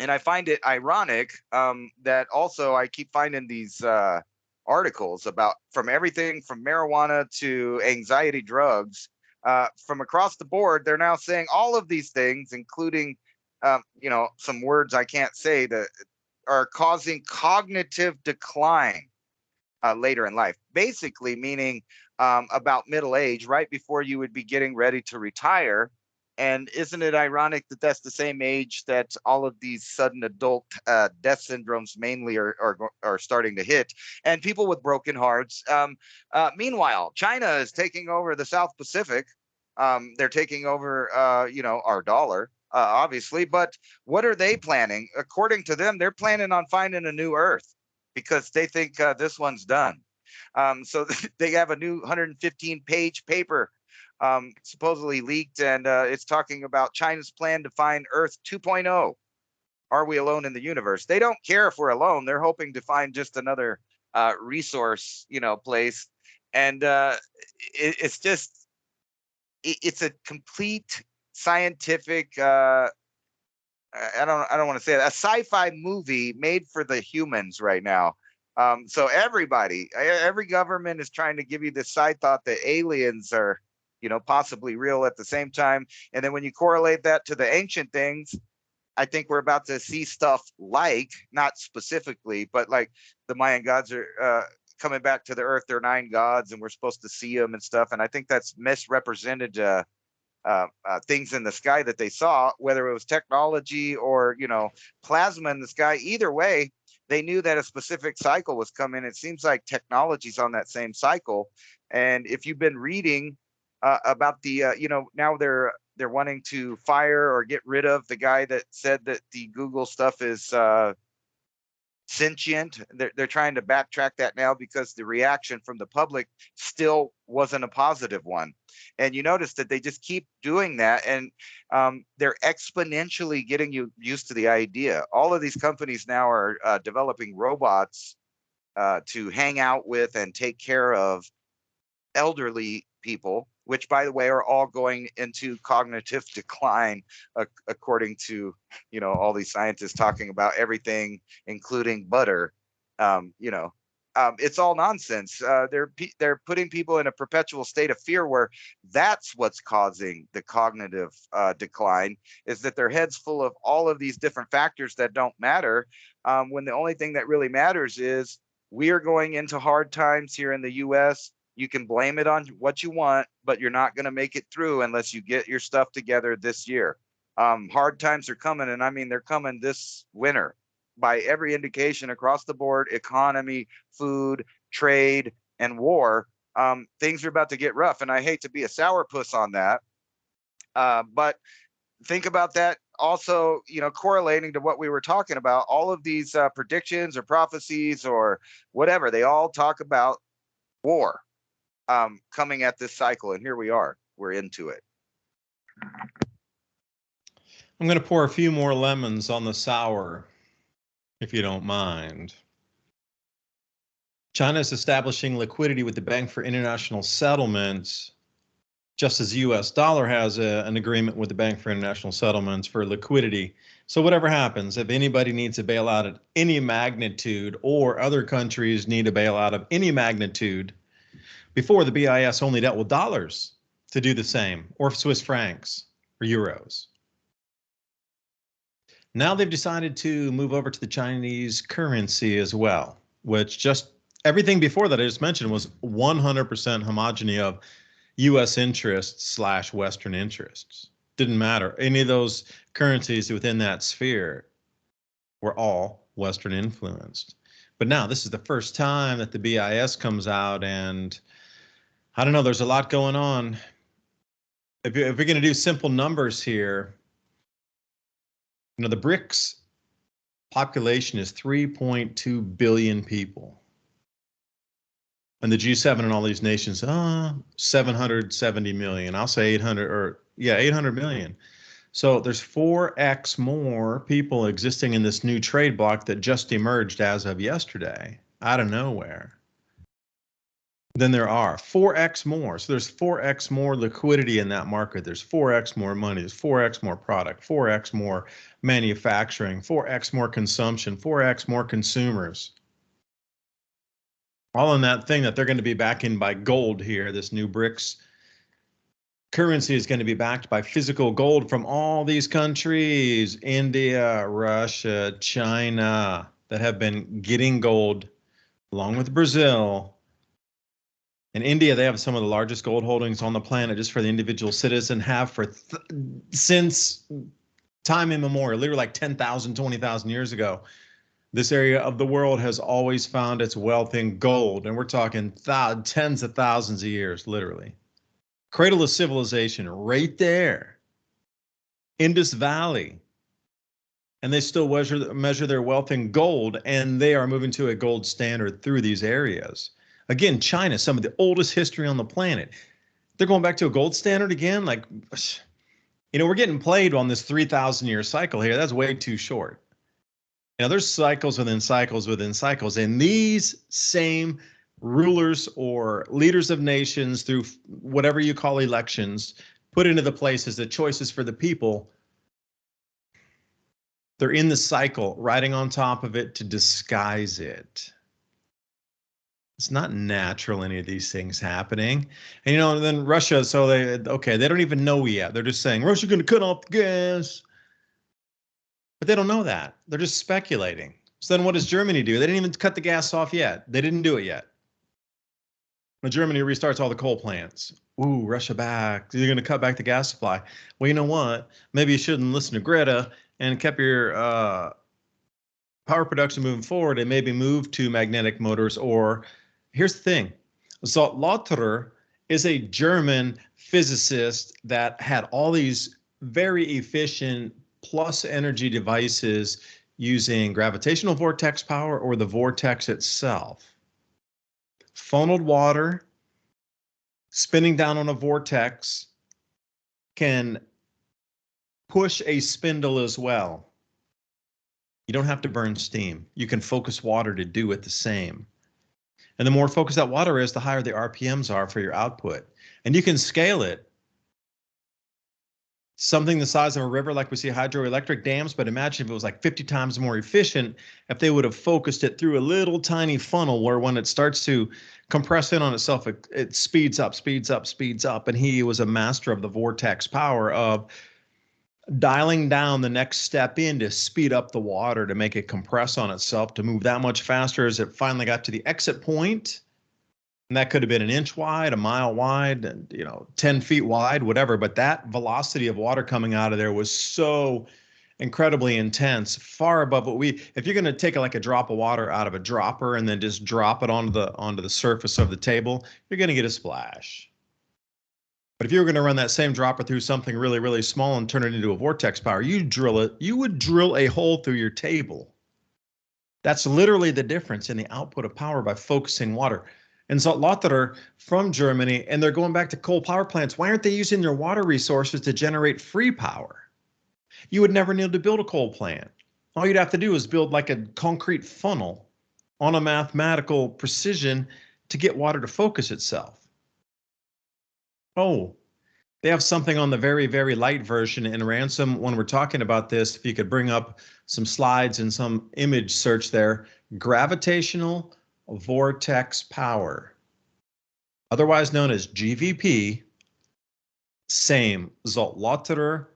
And I find it ironic that also I keep finding these articles about from everything from marijuana to anxiety drugs from across the board. They're now saying all of these things, including some words I can't say, that are causing cognitive decline later in life, basically meaning about middle age, right before you would be getting ready to retire. And isn't it ironic that that's the same age that all of these sudden adult death syndromes mainly are starting to hit, and people with broken hearts? Meanwhile, China is taking over the South Pacific. They're taking over, our dollar, obviously. But what are they planning? According to them, they're planning on finding a new Earth because they think this one's done. So they have a new 115-page paper supposedly leaked, and it's talking about China's plan to find Earth 2.0. Are we alone in the universe? They don't care if we're alone. They're hoping to find just another resource, place. And it's just, it's a complete scientific, I don't want to say it, a sci-fi movie made for the humans right now. So every government is trying to give you this side thought that aliens are, possibly real at the same time. And then when you correlate that to the ancient things, I think we're about to see stuff like, not specifically, but like the Mayan gods are coming back to the earth. They're 9 gods and we're supposed to see them and stuff. And I think that's misrepresented things in the sky that they saw, whether it was technology or, plasma in the sky. Either way, they knew that a specific cycle was coming. It seems like technology's on that same cycle. And if you've been reading about the, now they're wanting to fire or get rid of the guy that said that the Google stuff is sentient. They're trying to backtrack that now because the reaction from the public still wasn't a positive one. And you notice that they just keep doing that, and they're exponentially getting you used to the idea. All of these companies now are developing robots to hang out with and take care of elderly people, which, by the way, are all going into cognitive decline, according to, all these scientists talking about everything, including butter. It's all nonsense. They're putting people in a perpetual state of fear, where that's what's causing the cognitive decline, is that their head's full of all of these different factors that don't matter, when the only thing that really matters is we are going into hard times here in the U.S. You can blame it on what you want, but you're not going to make it through unless you get your stuff together this year. Hard times are coming, and I mean, they're coming this winter by every indication across the board: economy, food, trade, and war. Things are about to get rough, and I hate to be a sourpuss on that. But think about that also, correlating to what we were talking about. All of these predictions or prophecies or whatever, they all talk about war coming at this cycle, and here we are. We're into it. I'm going to pour a few more lemons on the sour, if you don't mind. China is establishing liquidity with the Bank for International Settlements, just as the U.S. dollar has an agreement with the Bank for International Settlements for liquidity. So whatever happens, if anybody needs a bailout of any magnitude, or other countries need a bailout of any magnitude, before the BIS only dealt with dollars to do the same, or Swiss francs or euros. Now they've decided to move over to the Chinese currency as well, which just everything before that I just mentioned was 100% homogeny of U.S. interests / Western interests. Didn't matter. Any of those currencies within that sphere were all Western influenced. But now this is the first time that the BIS comes out, and I don't know, there's a lot going on. If we're going to do simple numbers here, the BRICS population is 3.2 billion people. And the G7 and all these nations, 770 million. I'll say 800 million. So there's 4x more people existing in this new trade bloc that just emerged as of yesterday, out of nowhere, than there are. 4x more. So there's 4x more liquidity in that market. There's 4x more money. There's 4x more product, 4x more manufacturing, 4x more consumption, 4x more consumers. All in that thing that they're going to be backing by gold here. This new BRICS currency is going to be backed by physical gold from all these countries, India, Russia, China, that have been getting gold along with Brazil. In India, they have some of the largest gold holdings on the planet just for the individual citizen, have for since time immemorial, literally like 10,000, 20,000 years ago. This area of the world has always found its wealth in gold, and we're talking tens of thousands of years, literally. Cradle of civilization right there. Indus Valley. And they still measure their wealth in gold, and they are moving to a gold standard through these areas. Again, China, some of the oldest history on the planet. They're going back to a gold standard again? Like, we're getting played on this 3,000 year cycle here. That's way too short. There's cycles within cycles within cycles, and these same rulers or leaders of nations, through whatever you call elections, put into the places the choices for the people. They're in the cycle, riding on top of it to disguise it. It's not natural, any of these things happening. And then Russia, so they don't even know yet. They're just saying Russia's going to cut off the gas. But they don't know that. They're just speculating. So then what does Germany do? They didn't even cut the gas off yet. They didn't do it yet. When Germany restarts all the coal plants. Ooh, Russia back. You're going to cut back the gas supply. Well, you know what? Maybe you shouldn't listen to Greta and kept your power production moving forward and maybe move to magnetic motors. Or here's the thing. Zoltler is a German physicist that had all these very efficient plus energy devices using gravitational vortex power or the vortex itself. Funneled water spinning down on a vortex can push a spindle as well. You don't have to burn steam. You can focus water to do it the same. And the more focused that water is, the higher the RPMs are for your output. And you can scale it. Something the size of a river, like we see hydroelectric dams, but imagine if it was like 50 times more efficient if they would have focused it through a little tiny funnel where when it starts to compress in on itself, it speeds up, speeds up, speeds up. And he was a master of the vortex power of dialing down the next step in to speed up the water to make it compress on itself to move that much faster as it finally got to the exit point. And that could have been an inch wide, a mile wide, and 10 feet wide, whatever. But that velocity of water coming out of there was so incredibly intense, far above what if you're going to take like a drop of water out of a dropper and then just drop it onto the surface of the table, you're going to get a splash. But if you were going to run that same dropper through something really, really small and turn it into a vortex power, you would drill a hole through your table. That's literally the difference in the output of power by focusing water. And Zoltler from Germany, and they're going back to coal power plants. Why aren't they using their water resources to generate free power? You would never need to build a coal plant. All you'd have to do is build like a concrete funnel on a mathematical precision to get water to focus itself. Oh, they have something on the very, very light version in Ransom. When we're talking about this, if you could bring up some slides and some image search there, gravitational vortex power, otherwise known as GVP, same Zoltler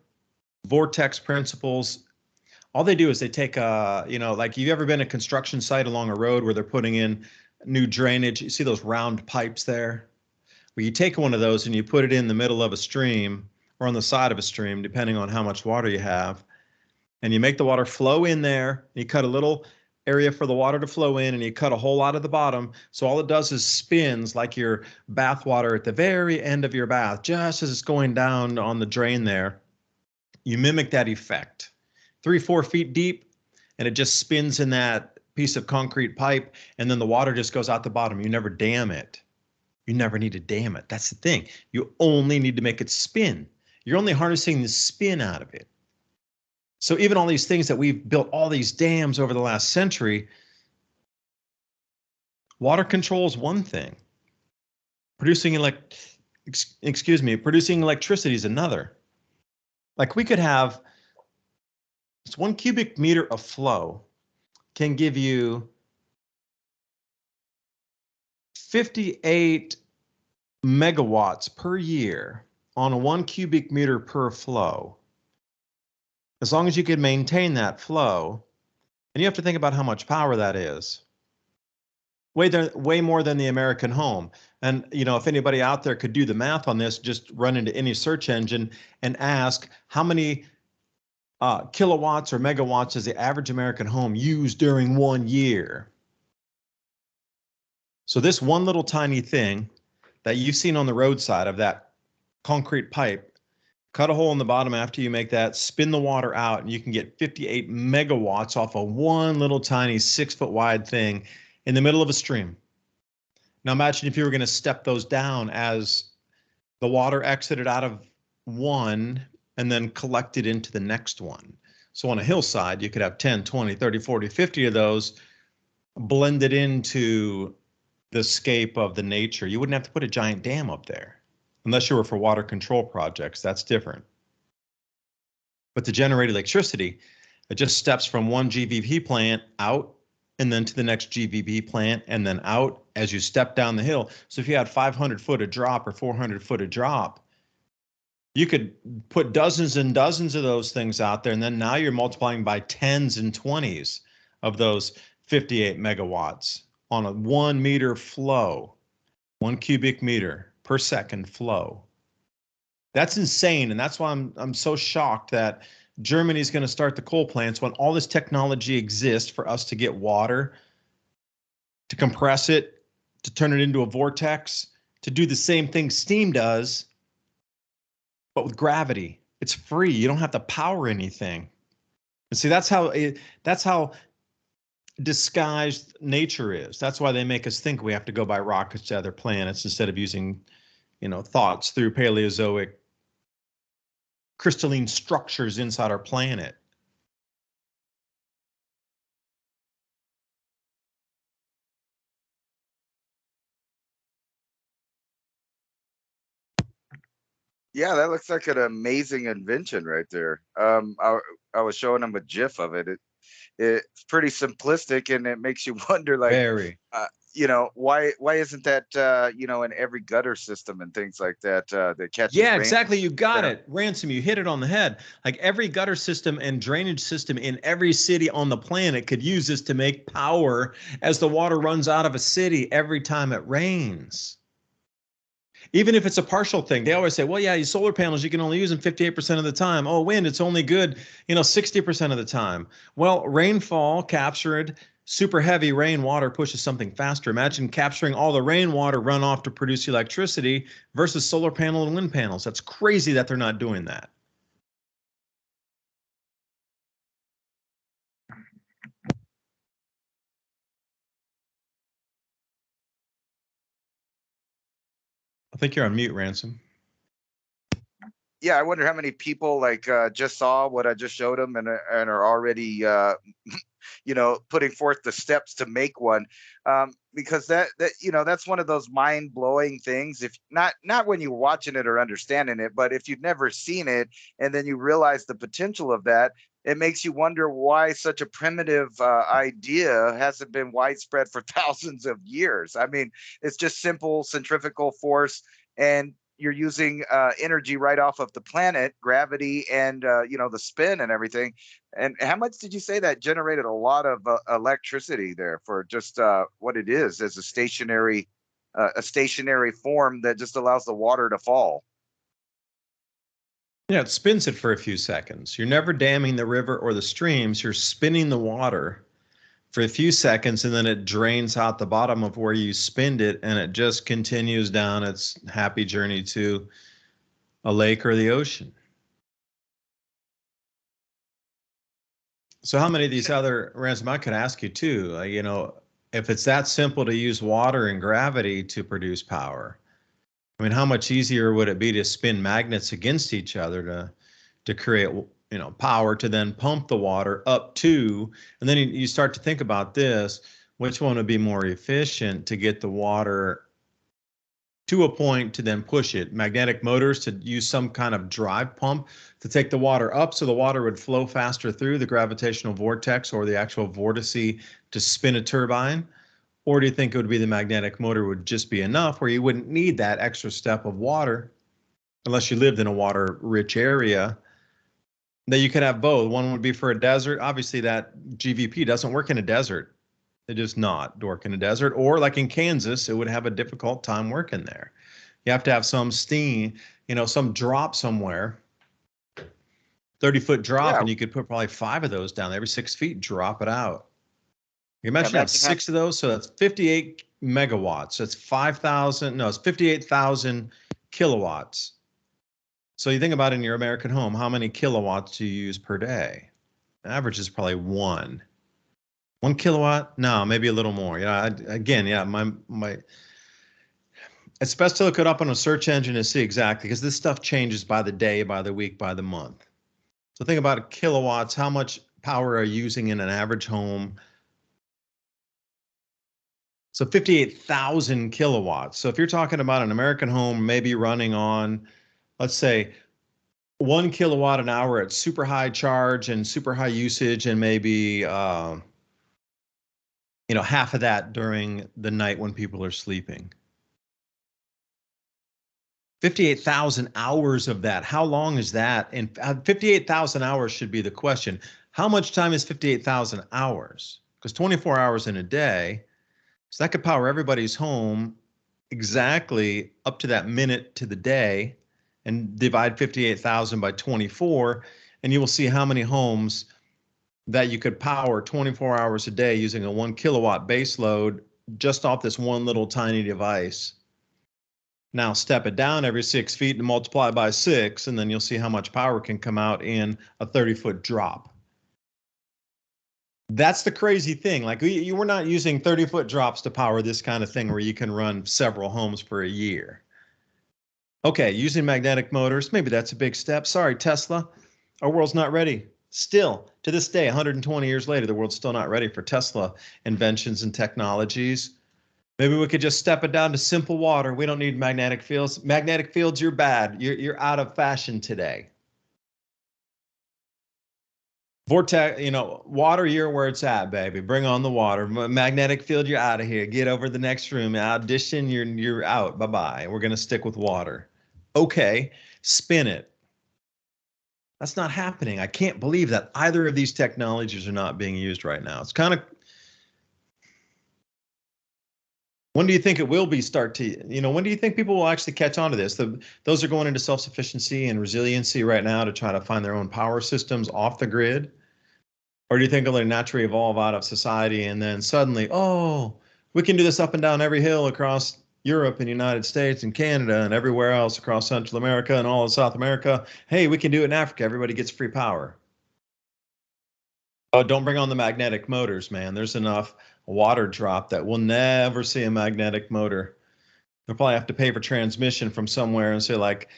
vortex principles. All they do is they take like you've ever been a construction site along a road where they're putting in new drainage. You see those round pipes there? where you take one of those and you put it in the middle of a stream or on the side of a stream, depending on how much water you have, and you make the water flow in there. You cut a little area for the water to flow in, and you cut a hole out of the bottom. So all it does is spins like your bath water at the very end of your bath, just as it's going down on the drain there. You mimic that effect, 3-4 feet deep, and it just spins in that piece of concrete pipe, and then the water just goes out the bottom. You never dam it. You never need to dam it. That's the thing. You only need to make it spin. You're only harnessing the spin out of it. So even all these things that we've built, all these dams over the last century, water control is one thing. Producing electricity is another. Like we could have, it's 1 cubic meter of flow can give you 58 megawatts per year on a 1 cubic meter per flow. As long as you can maintain that flow, and you have to think about how much power that is. Way more than the American home. And you know, if anybody out there could do the math on this, just run into any search engine and ask how many kilowatts or megawatts does the average American home use during 1 year. So this one little tiny thing that you've seen on the roadside of that concrete pipe, cut a hole in the bottom after you make that, spin the water out, and you can get 58 megawatts off of one little tiny 6-foot wide thing in the middle of a stream. Now imagine if you were going to step those down as the water exited out of one and then collected into the next one. So on a hillside, you could have 10, 20, 30, 40, 50 of those blended into the scape of the nature. You wouldn't have to put a giant dam up there. Unless you were for water control projects, that's different. But to generate electricity, it just steps from one GVP plant out and then to the next GVP plant and then out as you step down the hill. So if you had 500 foot of drop or 400 foot of drop, you could put dozens and dozens of those things out there. And then now you're multiplying by 10s and 20s of those 58 megawatts on a 1 meter flow, 1 cubic meter per second flow. That's insane, and that's why I'm so shocked that Germany's going to start the coal plants when all this technology exists for us to get water, to compress it, to turn it into a vortex, to do the same thing steam does, but with gravity. It's free. You don't have to power anything. And see, that's how disguised nature is. That's why they make us think we have to go by rockets to other planets instead of using, you know, thoughts through Paleozoic crystalline structures inside our planet. Yeah, that looks like an amazing invention right there. I was showing them a GIF of it. It's pretty simplistic, and it makes you wonder, like, Very. you know, why isn't that you know, in every gutter system and things like that that catches Yeah, rain? exactly. You got it. Ransom, you hit it on the head. Like every gutter system and drainage system in every city on the planet could use this to make power as the water runs out of a city every time it rains. Even if it's a partial thing, they always say, well, yeah, these solar panels, you can only use them 58% of the time. Oh, wind, it's only good, you know, 60% of the time. Well, rainfall captured, super heavy rainwater pushes something faster. Imagine capturing all the rainwater runoff to produce electricity versus solar panel and wind panels. That's crazy that they're not doing that. I think you're on mute, Ransom. Yeah, I wonder how many people like just saw what I just showed them and are already you know, putting forth the steps to make one, because that you know, that's one of those mind blowing things. If not when you're watching it or understanding it, but if you've never seen it and then you realize the potential of that, it makes you wonder why such a primitive idea hasn't been widespread for thousands of years. I mean, it's just simple centrifugal force, and you're using energy right off of the planet, gravity, and you know, the spin and everything. And how much did you say that generated? A lot of electricity there for just what it is as a stationary a stationary form that just allows the water to fall. Yeah, it spins it for a few seconds. You're never damming the river or the streams. You're spinning the water for a few seconds, and then it drains out the bottom of where you spinned it, and it just continues down its happy journey to a lake or the ocean. So how many of these other, Ransom, I could ask you too, if it's that simple to use water and gravity to produce power, I mean, how much easier would it be to spin magnets against each other to create, power to then pump the water up to, and then you start to think about this, which one would be more efficient to get the water to a point to then push it? Magnetic motors to use some kind of drive pump to take the water up so the water would flow faster through the gravitational vortex or the actual vortice to spin a turbine? Or do you think it would be the magnetic motor would just be enough where you wouldn't need that extra step of water unless you lived in a water rich area, that you could have both? One would be for a desert. Obviously that GVP doesn't work in a desert. It does not work in a desert, or like in Kansas, it would have a difficult time working there. You have to have some steam, some drop somewhere, 30-foot drop, Yeah. and you could put probably 5 of those down every 6 feet, drop it out. You imagine Yeah, have 6 of those, so that's 58 megawatts. That's 58,000 kilowatts. So you think about it in your American home, how many kilowatts do you use per day? The average is probably 1 kilowatt. No, maybe a little more. It's best to look it up on a search engine to see exactly, because this stuff changes by the day, by the week, by the month. So think about kilowatts. How much power are you using in an average home? So 58,000 kilowatts. So if you're talking about an American home, maybe running on, let's say, 1 kilowatt an hour at super high charge and super high usage, and maybe half of that during the night when people are sleeping. 58,000 hours of that. How long is that? And 58,000 hours should be the question. How much time is 58,000 hours? Because 24 hours in a day, so that could power everybody's home exactly up to that minute to the day, and divide 58,000 by 24, and you will see how many homes that you could power 24 hours a day using a 1 kilowatt base load just off this one little tiny device. Now step it down every 6 feet and multiply by 6, and then you'll see how much power can come out in a 30-foot drop. That's the crazy thing. Like you were not using 30-foot drops to power this kind of thing where you can run several homes for a year. Okay, using magnetic motors, maybe that's a big step. Sorry, Tesla, our world's not ready. Still, to this day, 120 years later, the world's still not ready for Tesla inventions and technologies. Maybe we could just step it down to simple water. We don't need magnetic fields. Magnetic fields, you're bad. You're out of fashion today. Vortex, water, you're where it's at, baby. Bring on the water. Magnetic field, you're out of here. Get over the next room. Audition, you're out. Bye-bye. We're going to stick with water. Okay, spin it. That's not happening. I can't believe that either of these technologies are not being used right now. It's kind of, when do you think it will be when do you think people will actually catch on to this? Those are going into self-sufficiency and resiliency right now to try to find their own power systems off the grid. Or do you think they'll naturally evolve out of society and then suddenly, oh, we can do this up and down every hill across Europe and the United States and Canada and everywhere else across Central America and all of South America. Hey, we can do it in Africa. Everybody gets free power. Oh, don't bring on the magnetic motors, man. There's enough water drop that we'll never see a magnetic motor. They'll probably have to pay for transmission from somewhere and say like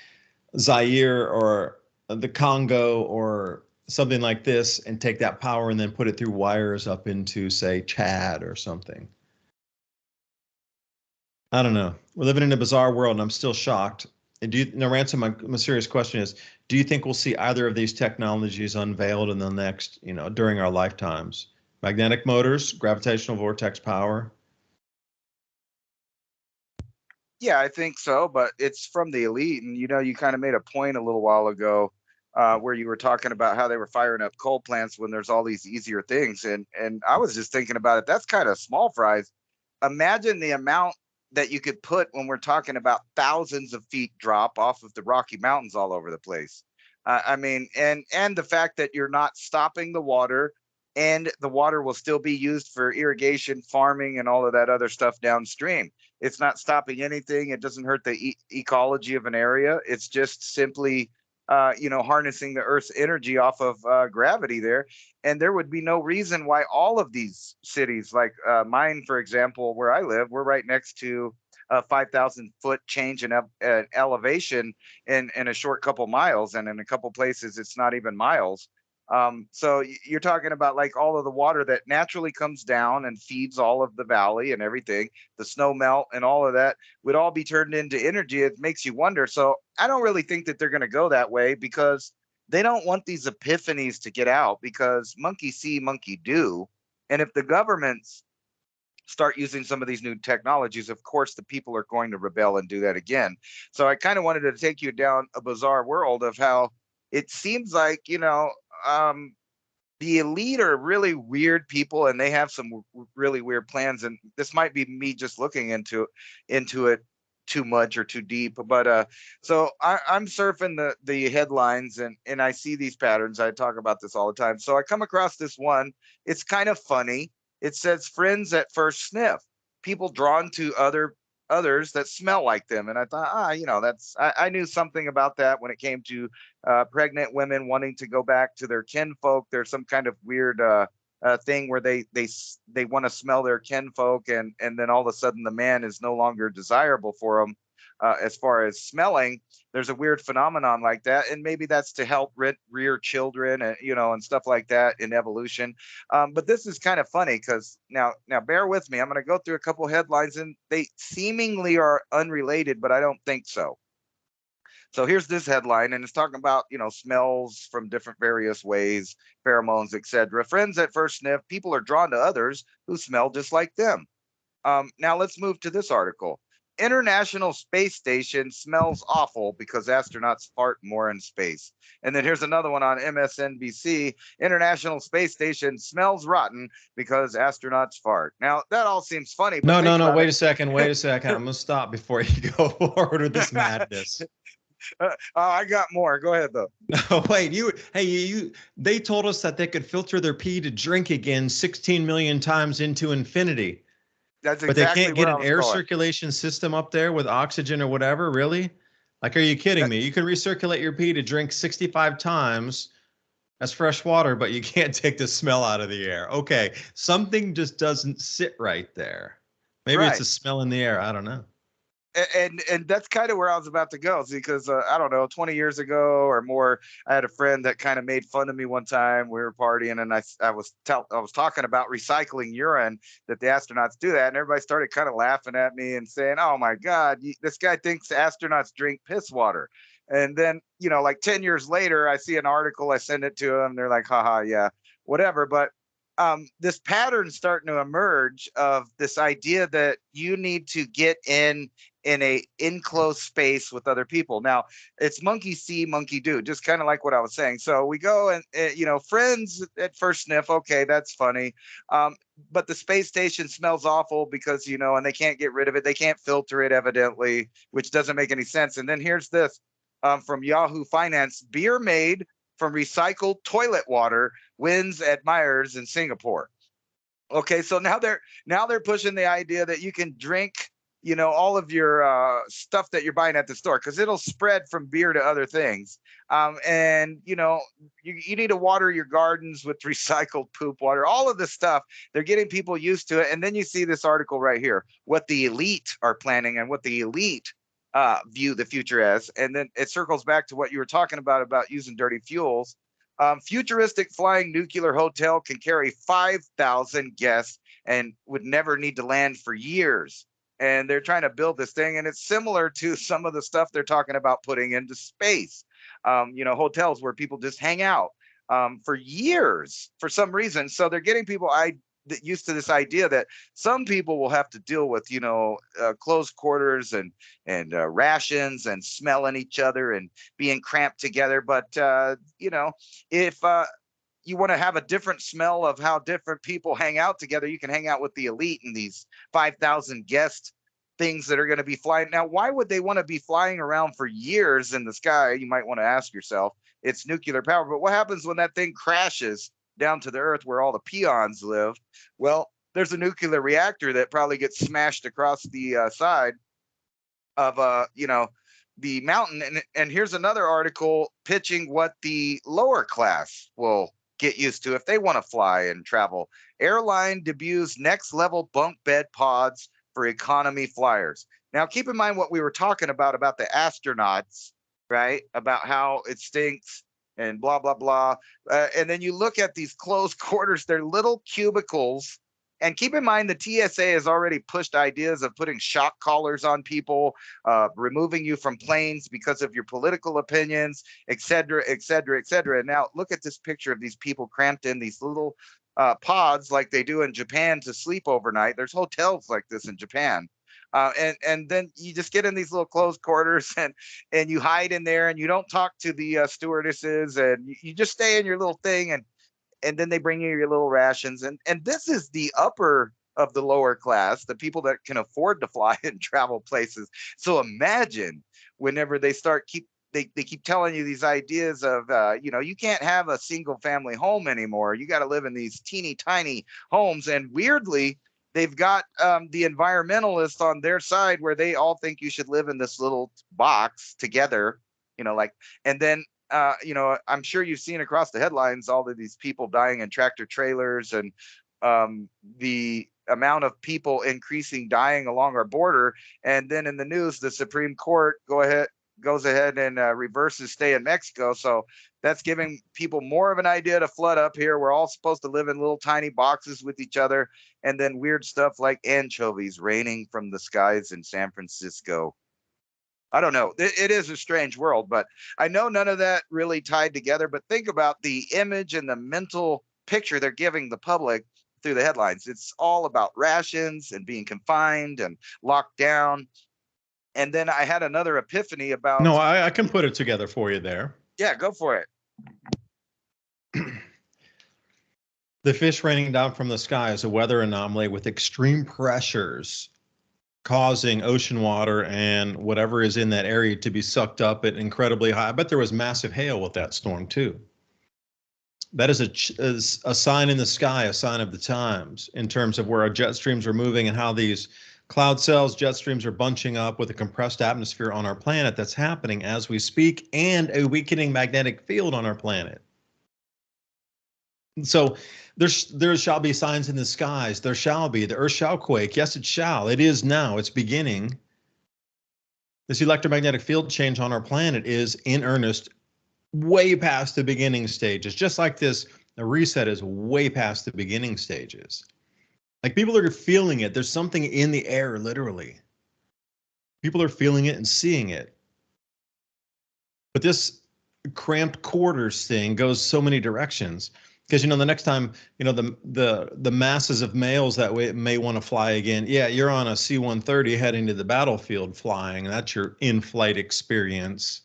Zaire or the Congo or something like this, and take that power and then put it through wires up into, say, Chad or something. I don't know. We're living in a bizarre world, and I'm still shocked. And Ransom, my serious question is, do you think we'll see either of these technologies unveiled in the next, during our lifetimes? Magnetic motors, gravitational vortex power? Yeah, I think so, but it's from the elite. And, you kind of made a point a little while ago where you were talking about how they were firing up coal plants when there's all these easier things. And I was just thinking about it. That's kind of small fries. Imagine the amount that you could put when we're talking about thousands of feet drop off of the Rocky Mountains all over the place. I mean, and the fact that you're not stopping the water, and the water will still be used for irrigation, farming, and all of that other stuff downstream. It's not stopping anything. It doesn't hurt the ecology of an area. It's just simply, harnessing the Earth's energy off of gravity there. And there would be no reason why all of these cities, like mine, for example, where I live, we're right next to a 5,000 foot change in elevation in a short couple miles, and in a couple places it's not even miles. So you're talking about like all of the water that naturally comes down and feeds all of the valley and everything, the snow melt and all of that would all be turned into energy. It makes you wonder. So I don't really think that they're going to go that way, because they don't want these epiphanies to get out, because monkey see, monkey do. And if the governments start using some of these new technologies, of course, the people are going to rebel and do that again. So I kind of wanted to take you down a bizarre world of how it seems like, the elite are really weird people, and they have some really weird plans. And this might be me just looking into it too much or too deep. But so I'm surfing the headlines, and I see these patterns. I talk about this all the time. So I come across this one. It's kind of funny. It says friends at first sniff, people drawn to others that smell like them. And I thought, that's, I knew something about that when it came to pregnant women wanting to go back to their kinfolk. There's some kind of weird thing where they want to smell their kinfolk, and then all of a sudden the man is no longer desirable for them. As far as smelling, there's a weird phenomenon like that, and maybe that's to help rear children, and and stuff like that in evolution. But this is kind of funny, because now bear with me. I'm going to go through a couple headlines, and they seemingly are unrelated, but I don't think so. So here's this headline, and it's talking about smells from different various ways, pheromones, etc. Friends at first sniff, people are drawn to others who smell just like them. Now let's move to this article. International Space Station smells awful because astronauts fart more in space. And then here's another one on MSNBC. International Space Station smells rotten because astronauts fart. Now that all seems funny. But No. Wait a second. I'm gonna stop before you go forward with this madness. I got more. Go ahead though. No, wait. They told us that they could filter their pee to drink again 16 million times into infinity. That's exactly. But they can't get an air circulation system up there with oxygen or whatever, really? Like, are you kidding me? You can recirculate your pee to drink 65 times as fresh water, but you can't take the smell out of the air. Okay, something just doesn't sit right there. Maybe it's a smell in the air. I don't know. And that's kind of where I was about to go, because I don't know, 20 years ago or more, I had a friend that kind of made fun of me one time. We were partying, and I was talking about recycling urine, that the astronauts do that, and everybody started kind of laughing at me and saying, "Oh my God, this guy thinks astronauts drink piss water." And then like 10 years later, I see an article, I send it to them, they're like, "Haha, yeah, whatever." But this pattern starting to emerge of this idea that you need to get in a enclosed space with other people. Now it's monkey see, monkey do, just kind of like what I was saying. So we go and friends at first sniff. Okay, that's funny. But the space station smells awful because and they can't get rid of it. They can't filter it, evidently, which doesn't make any sense. And then here's this from Yahoo Finance: beer made from recycled toilet water wins admirers in Singapore. Okay, so now they're pushing the idea that you can drink all of your stuff that you're buying at the store, because it'll spread from beer to other things. And you need to water your gardens with recycled poop water, all of this stuff. They're getting people used to it. And then you see this article right here, what the elite are planning and what the elite view the future as. And then it circles back to what you were talking about using dirty fuels. Futuristic flying nuclear hotel can carry 5,000 guests and would never need to land for years. And they're trying to build this thing, and it's similar to some of the stuff they're talking about putting into space. Hotels where people just hang out for years for some reason. So they're getting people used to this idea that some people will have to deal with close quarters and rations and smelling each other and being cramped together. But if you want to have a different smell of how different people hang out together, you can hang out with the elite in these 5,000 guest things that are going to be flying. Now, why would they want to be flying around for years in the sky? You might want to ask yourself. It's nuclear power. But what happens when that thing crashes down to the earth where all the peons live? Well, there's a nuclear reactor that probably gets smashed across the side of the mountain. And here's another article pitching what the lower class will get used to if they want to fly and travel. Airline debuts next level bunk bed pods for economy flyers. Now, keep in mind what we were talking about the astronauts, right? About how it stinks and blah, blah, blah. And then you look at these closed quarters, they're little cubicles. And keep in mind, the TSA has already pushed ideas of putting shock collars on people, removing you from planes because of your political opinions, et cetera, et cetera, et cetera. And now look at this picture of these people cramped in these little pods like they do in Japan to sleep overnight. There's hotels like this in Japan. And then you just get in these little closed quarters and you hide in there and you don't talk to the stewardesses and you just stay in your little thing and then they bring you your little rations. And this is the upper of the lower class, the people that can afford to fly and travel places. So imagine whenever they start they keep telling you these ideas of, you can't have a single family home anymore. You got to live in these teeny tiny homes. And weirdly, they've got the environmentalists on their side where they all think you should live in this little box together, and then, I'm sure you've seen across the headlines, all of these people dying in tractor trailers and the amount of people increasing dying along our border. And then in the news, the Supreme Court goes ahead and reverses stay in Mexico. So that's giving people more of an idea to flood up here. We're all supposed to live in little tiny boxes with each other. And then weird stuff like anchovies raining from the skies in San Francisco. I don't know. It is a strange world, but I know none of that really tied together. But think about the image and the mental picture they're giving the public through the headlines. It's all about rations and being confined and locked down. And then I had another epiphany about. No, I can put it together for you there. Yeah, go for it. The fish raining down from the sky is a weather anomaly with extreme pressures causing ocean water and whatever is in that area to be sucked up at incredibly high. I bet there was massive hail with that storm too. That is a sign in the sky, a sign of the times in terms of where our jet streams are moving and how these cloud cells, jet streams are bunching up with a compressed atmosphere on our planet that's happening as we speak, and a weakening magnetic field on our planet. So there shall be signs in the skies. There shall be. The earth shall quake. Yes, it shall. It is now. It's beginning. This electromagnetic field change on our planet is in earnest, way past the beginning stages. Just like this, the reset is way past the beginning stages. Like people are feeling it. There's something in the air, literally. People are feeling it and seeing it. But this cramped quarters thing goes so many directions. Because, the next time, the masses of males that may want to fly again. Yeah, you're on a C-130 heading to the battlefield flying. That's your in-flight experience.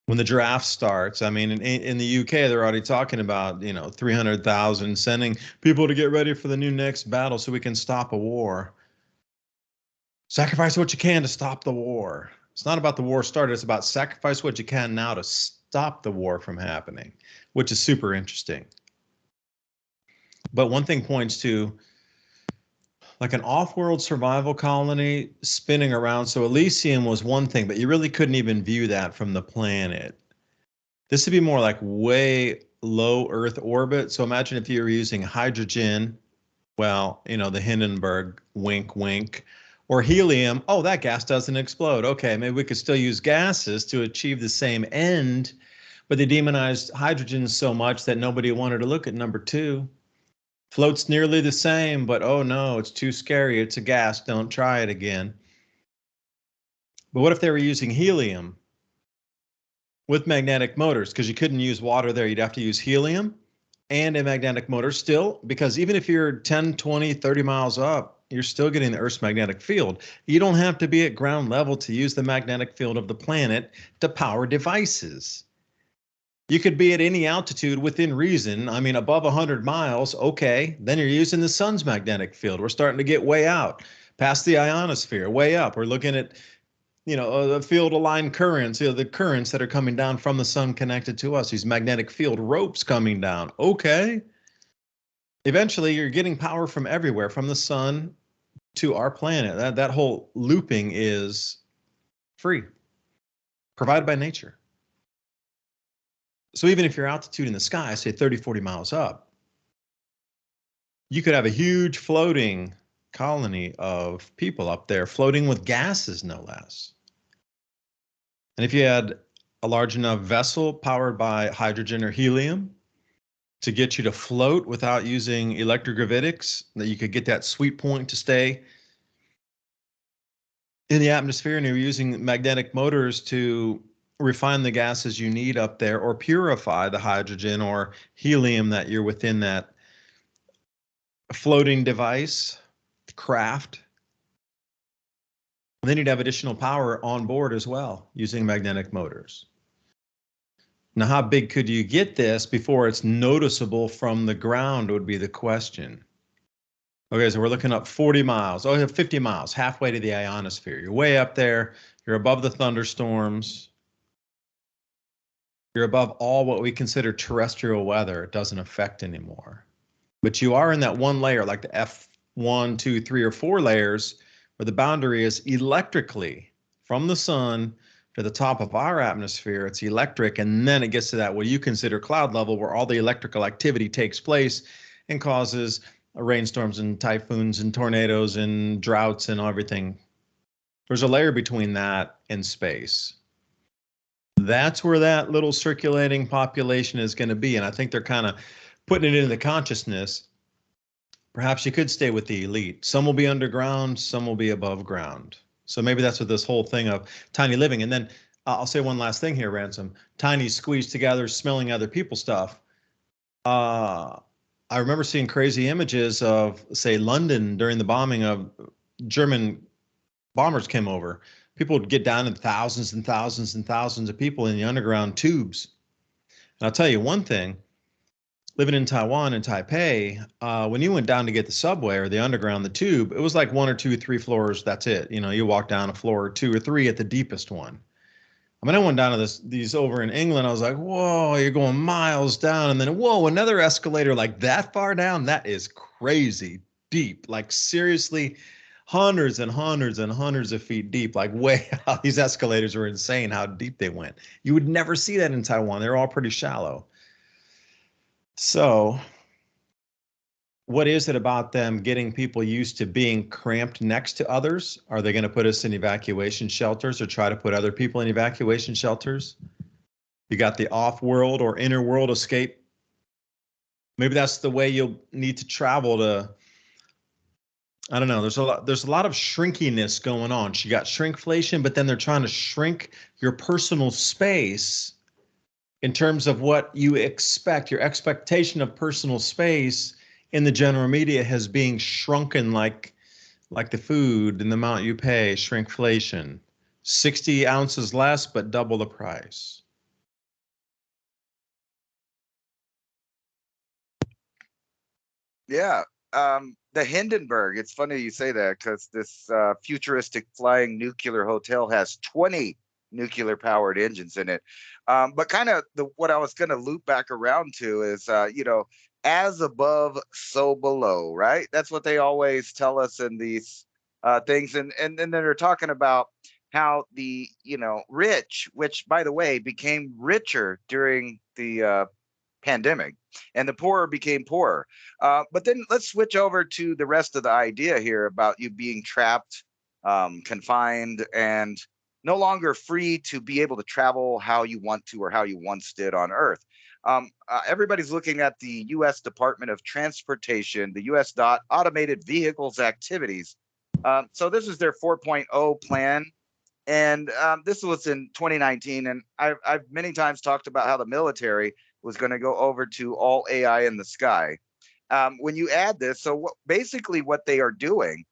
When the draft starts, I mean, in the UK, they're already talking about, 300,000 sending people to get ready for the next battle so we can stop a war. Sacrifice what you can to stop the war. It's not about the war started. It's about sacrifice what you can now to stop the war from happening, which is super interesting. But one thing points to like an off-world survival colony spinning around. So Elysium was one thing, but you really couldn't even view that from the planet. This would be more like way low Earth orbit. So imagine if you were using hydrogen, well, the Hindenburg, wink, wink, or helium. Oh, that gas doesn't explode. Okay, maybe we could still use gases to achieve the same end. But they demonized hydrogen so much that nobody wanted to look at number 2. Floats nearly the same, but oh no, it's too scary. It's a gas. Don't try it again. But what if they were using helium with magnetic motors? Because you couldn't use water there. You'd have to use helium and a magnetic motor still, because even if you're 10, 20, 30 miles up, you're still getting the Earth's magnetic field. You don't have to be at ground level to use the magnetic field of the planet to power devices. You could be at any altitude within reason. I mean, above 100 miles, okay, then you're using the sun's magnetic field. We're starting to get way out past the ionosphere, way up. We're looking at, the field aligned currents, the currents that are coming down from the sun connected to us, these magnetic field ropes coming down. Okay. Eventually, you're getting power from everywhere, from the sun to our planet. That whole looping is free, provided by nature. So even if your altitude in the sky, say 30, 40 miles up, you could have a huge floating colony of people up there floating with gases, no less. And if you had a large enough vessel powered by hydrogen or helium to get you to float without using electrogravitics, that you could get that sweet point to stay in the atmosphere, and you're using magnetic motors to refine the gases you need up there, or purify the hydrogen or helium that you're within that floating device, craft. And then you'd have additional power on board as well using magnetic motors. Now, how big could you get this before it's noticeable from the ground would be the question. Okay, so we're looking up 40 miles, 50 miles, halfway to the ionosphere. You're way up there. You're above the thunderstorms. You're above all what we consider terrestrial weather. It doesn't affect anymore. But you are in that one layer, like the F1, 2, 3, or 4 layers, where the boundary is electrically from the sun to the top of our atmosphere. It's electric, and then it gets to that what you consider cloud level, where all the electrical activity takes place and causes rainstorms and typhoons and tornadoes and droughts and everything. There's a layer between that and space. That's where that little circulating population is going to be. And I think they're kind of putting it into the consciousness. Perhaps you could stay with the elite. Some will be underground, some will be above ground. So maybe that's what this whole thing of tiny living. And then I'll say one last thing here, Ransom. Tiny squeezed together, smelling other people's stuff. I remember seeing crazy images of, say, London during the bombing of German bombers came over. People would get down in thousands and thousands and thousands of people in the underground tubes. And I'll tell you one thing, living in Taiwan and Taipei, when you went down to get the subway or the underground, the tube, it was like 1 or 2, 3 floors. That's it. You walk down a floor or 2 or 3 at the deepest one. I mean, I went down to these over in England. I was like, whoa, you're going miles down. And then, whoa, another escalator like that far down. That is crazy deep. Like seriously, hundreds and hundreds and hundreds of feet deep, like way out. These escalators are insane how deep they went. You would never see that in Taiwan. They're all pretty shallow. So what is it about them getting people used to being cramped next to others? Are they going to put us in evacuation shelters or try to put other people in evacuation shelters? You got the off-world or inner world escape. Maybe that's the way you'll need to travel to, I don't know. There's a lot of shrinkiness going on. You got shrinkflation, but then they're trying to shrink your personal space in terms of what you expect. Your expectation of personal space in the general media has being shrunken like the food and the amount you pay, shrinkflation. 60 ounces less, but double the price. Yeah. The Hindenburg, it's funny you say that because this futuristic flying nuclear hotel has 20 nuclear powered engines in it. But kind of what I was going to loop back around to is, as above, so below, right? That's what they always tell us in these things. And then they're talking about how the, rich, which by the way, became richer during the pandemic, and the poorer became poorer. But then let's switch over to the rest of the idea here about you being trapped, confined, and no longer free to be able to travel how you want to or how you once did on Earth. Everybody's looking at the U.S. Department of Transportation, the U.S. Automated Vehicles Activities. So this is their 4.0 plan. And this was in 2019. And I've many times talked about how the military was going to go over to all AI in the sky. When you add this, so basically what they are doing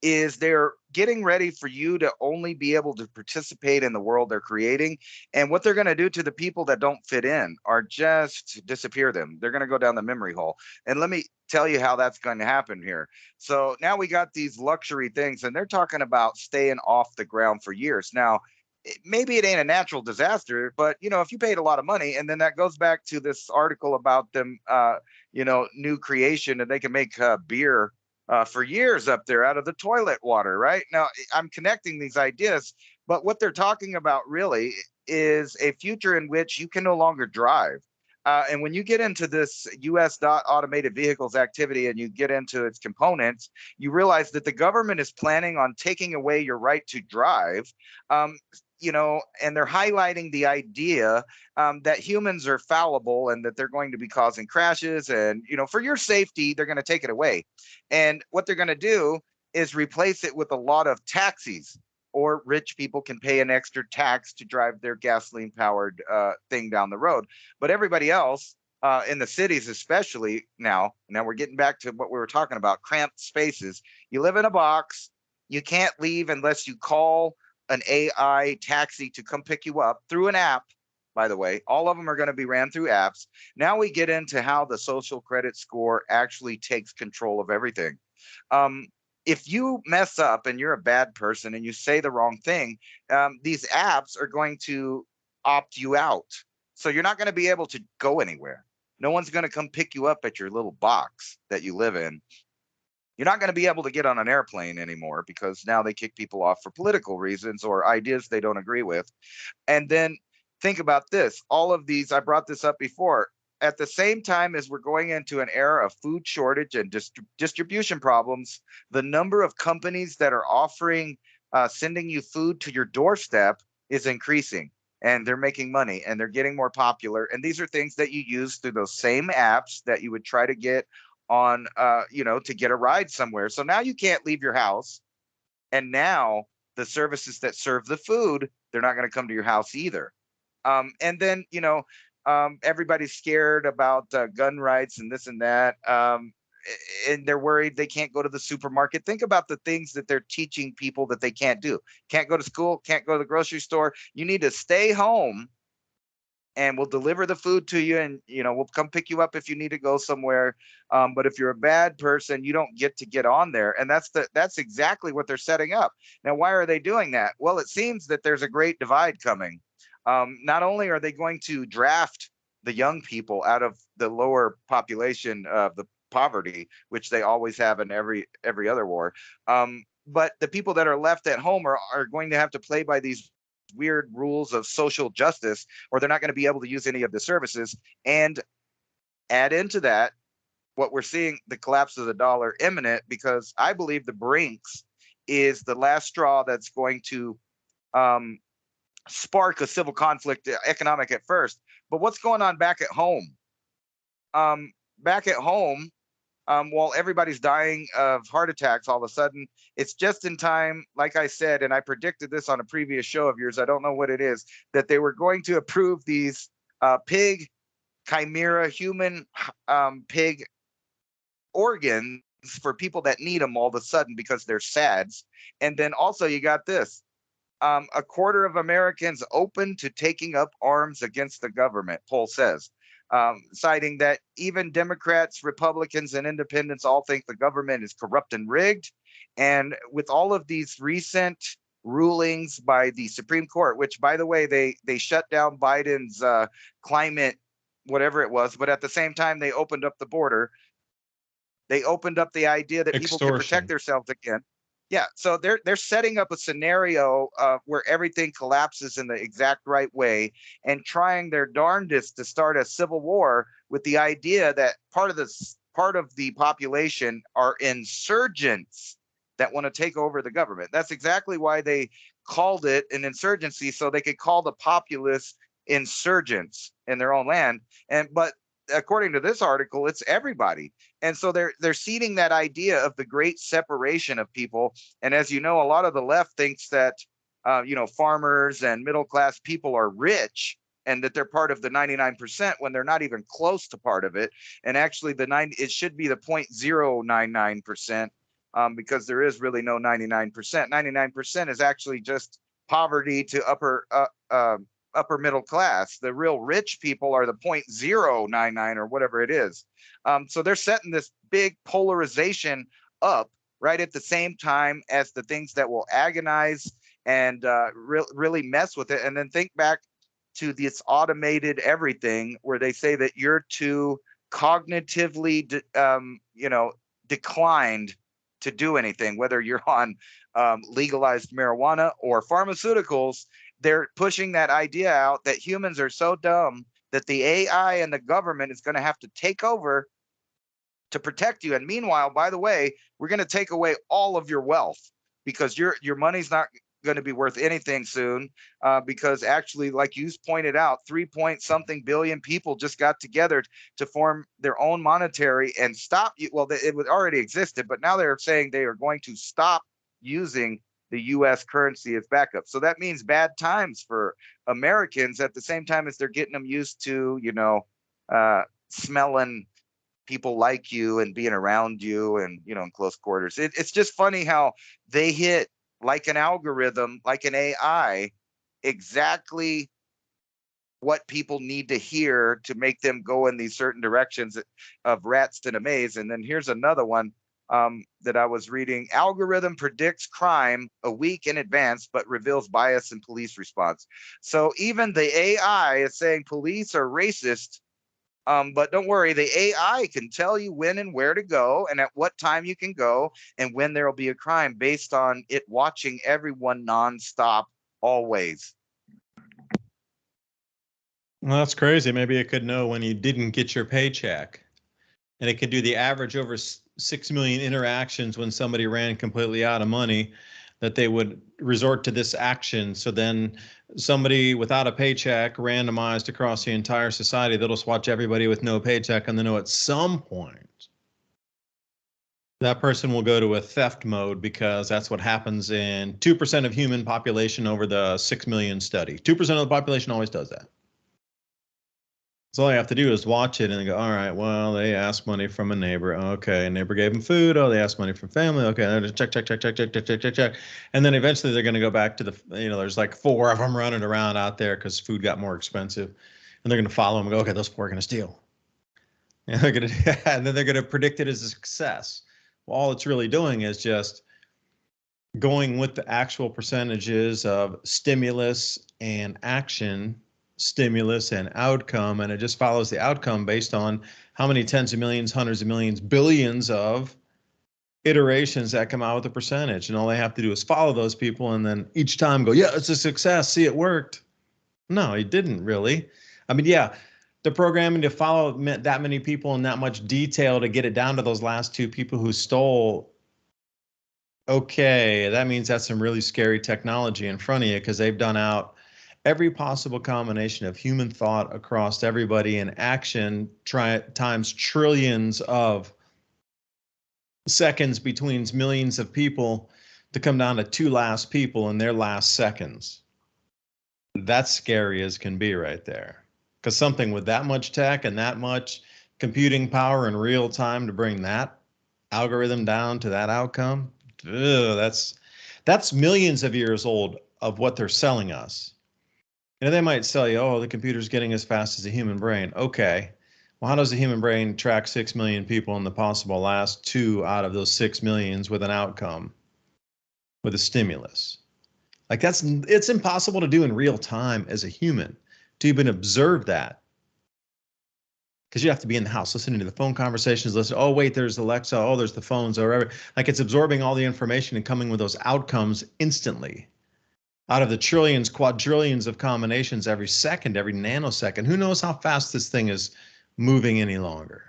is they're getting ready for you to only be able to participate in the world they're creating. And what they're going to do to the people that don't fit in are just disappear them. They're going to go down the memory hole. And let me tell you how that's going to happen here. So now we got these luxury things, and they're talking about staying off the ground for years. Now, maybe it ain't a natural disaster, but if you paid a lot of money, and then that goes back to this article about them, new creation, and they can make beer for years up there out of the toilet water, right? Now, I'm connecting these ideas, but what they're talking about really is a future in which you can no longer drive. And when you get into this US automated vehicles activity and you get into its components, you realize that the government is planning on taking away your right to drive. And they're highlighting the idea that humans are fallible and that they're going to be causing crashes. And, for your safety, they're going to take it away. And what they're going to do is replace it with a lot of taxis, or rich people can pay an extra tax to drive their gasoline powered thing down the road. But everybody else in the cities, especially now we're getting back to what we were talking about, cramped spaces. You live in a box. You can't leave unless you call an AI taxi to come pick you up through an app. By the way, all of them are going to be ran through apps. Now we get into how the social credit score actually takes control of everything. If you mess up and you're a bad person and you say the wrong thing, these apps are going to opt you out. So you're not going to be able to go anywhere. No one's going to come pick you up at your little box that you live in. You're not going to be able to get on an airplane anymore because now they kick people off for political reasons or ideas they don't agree with. And then think about this. All of these, I brought this up before, at the same time as we're going into an era of food shortage and distribution problems, the number of companies that are offering sending you food to your doorstep is increasing, and they're making money and they're getting more popular. And these are things that you use through those same apps that you would try to get on, to get a ride somewhere. So now you can't leave your house. And now the services that serve the food, they're not going to come to your house either. And then, everybody's scared about gun rights and this and that. And they're worried they can't go to the supermarket. Think about the things that they're teaching people that they can't do. Can't go to school, can't go to the grocery store. You need to stay home, and we'll deliver the food to you, and we'll come pick you up if you need to go somewhere. But if you're a bad person, you don't get to get on there. And that's exactly what they're setting up. Now, why are they doing that? Well, it seems that there's a great divide coming. Not only are they going to draft the young people out of the lower population of the poverty, which they always have in every other war, but the people that are left at home are going to have to play by these weird rules of social justice, or they're not going to be able to use any of the services. And add into that what we're seeing, the collapse of the dollar imminent, because I believe the Brinks is the last straw that's going to spark a civil conflict, economic at first. But what's going on back at home? Back at home, while everybody's dying of heart attacks all of a sudden, it's just in time, like I said, and I predicted this on a previous show of yours, I don't know what it is, that they were going to approve these pig chimera human pig organs for people that need them all of a sudden because they're SADs. And then also you got this. A quarter of Americans open to taking up arms against the government, poll says. Citing that even Democrats, Republicans, and independents all think the government is corrupt and rigged. And with all of these recent rulings by the Supreme Court, which, by the way, they shut down Biden's climate, whatever it was, but at the same time, they opened up the border. They opened up the idea that people can protect themselves again. Yeah, so they're setting up a scenario where everything collapses in the exact right way, and trying their darndest to start a civil war with the idea that part of the population are insurgents that want to take over the government. That's exactly why they called it an insurgency, so they could call the populace insurgents in their own land. But according to this article, it's everybody. And so they're seeding that idea of the great separation of people. And as you know, a lot of the left thinks that, farmers and middle class people are rich and that they're part of the 99% when they're not even close to part of it. And actually it should be the 0.099%. because there is really no 99%. 99% is actually just poverty to upper middle class. The real rich people are the 0.099 or whatever it is. So they're setting this big polarization up right at the same time as the things that will agonize and really mess with it. And then think back to this automated everything where they say that you're too cognitively, declined to do anything, whether you're on legalized marijuana or pharmaceuticals. They're pushing that idea out that humans are so dumb that the AI and the government is going to have to take over to protect you. And meanwhile, by the way, we're going to take away all of your wealth because your money's not going to be worth anything soon, because actually, like you pointed out, 3-point-something billion people just got together to form their own monetary and stop you. Well, it already existed, but now they're saying they are going to stop using the U.S. currency as backup. So that means bad times for Americans at the same time as they're getting them used to, smelling people like you and being around you and, in close quarters. It's just funny how they hit like an algorithm, like an AI, exactly what people need to hear to make them go in these certain directions of rats in a maze. And then here's another one that I was reading. Algorithm predicts crime a week in advance, but reveals bias in police response. So even the AI is saying police are racist. But don't worry, the AI can tell you when and where to go and at what time you can go and when there will be a crime based on it watching everyone nonstop, always. Well, that's crazy. Maybe it could know when you didn't get your paycheck, and it could do the average over 6 million interactions when somebody ran completely out of money, that they would resort to this action. So then somebody without a paycheck randomized across the entire society, they'll just watch everybody with no paycheck, and they know at some point that person will go to a theft mode, because that's what happens in 2% of human population over the 6 million study. 2% of the population always does that. So all you have to do is watch it and go, all right, well, they asked money from a neighbor. Okay, neighbor gave them food. Oh, they asked money from family. Okay, check. And then eventually they're going to go back to there's like 4 of them running around out there because food got more expensive. And they're going to follow them and go, okay, those 4 are going to steal. And then they're going to predict it as a success. Well, all it's really doing is just going with the actual percentages of stimulus and action, stimulus and outcome, and it just follows the outcome based on how many tens of millions, hundreds of millions, billions of iterations that come out with a percentage. And all they have to do is follow those people and then each time go, yeah, it's a success. See, it worked. No, it didn't really. I mean, yeah, the programming to follow that many people in that much detail to get it down to those last 2 people who stole. Okay, that means that's some really scary technology in front of you, because they've done out every possible combination of human thought across everybody in action times trillions of seconds between millions of people to come down to 2 last people in their last seconds. That's scary as can be right there. Because something with that much tech and that much computing power in real time to bring that algorithm down to that outcome, that's millions of years old of what they're selling us. They might sell you, oh, the computer's getting as fast as a human brain. Okay. Well, how does the human brain track 6 million people in the possible last 2 out of those 6 millions with an outcome, with a stimulus? Like it's impossible to do in real time as a human to even observe that. Because you have to be in the house listening to the phone conversations, listen, oh, wait, there's Alexa, oh, there's the phones, or whatever. Like it's absorbing all the information and coming with those outcomes instantly. Out of the trillions, quadrillions of combinations every second, every nanosecond. Who knows how fast this thing is moving any longer?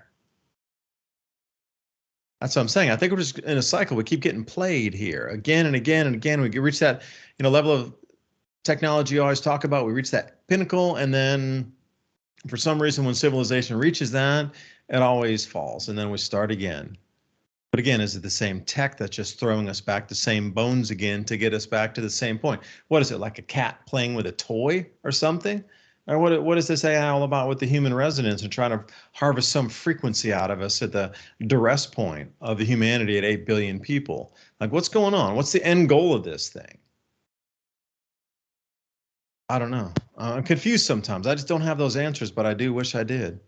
That's what I'm saying. I think we're just in a cycle. We keep getting played here again and again and again. We reach that level of technology you always talk about. We reach that pinnacle, and then for some reason, when civilization reaches that, it always falls, and then we start again. But again, is it the same tech that's just throwing us back the same bones again to get us back to the same point? What is it, like a cat playing with a toy or something? Or what is this AI all about with the human resonance and trying to harvest some frequency out of us at the duress point of the humanity at 8 billion people? Like, what's going on? What's the end goal of this thing? I don't know. I'm confused sometimes. I just don't have those answers, but I do wish I did.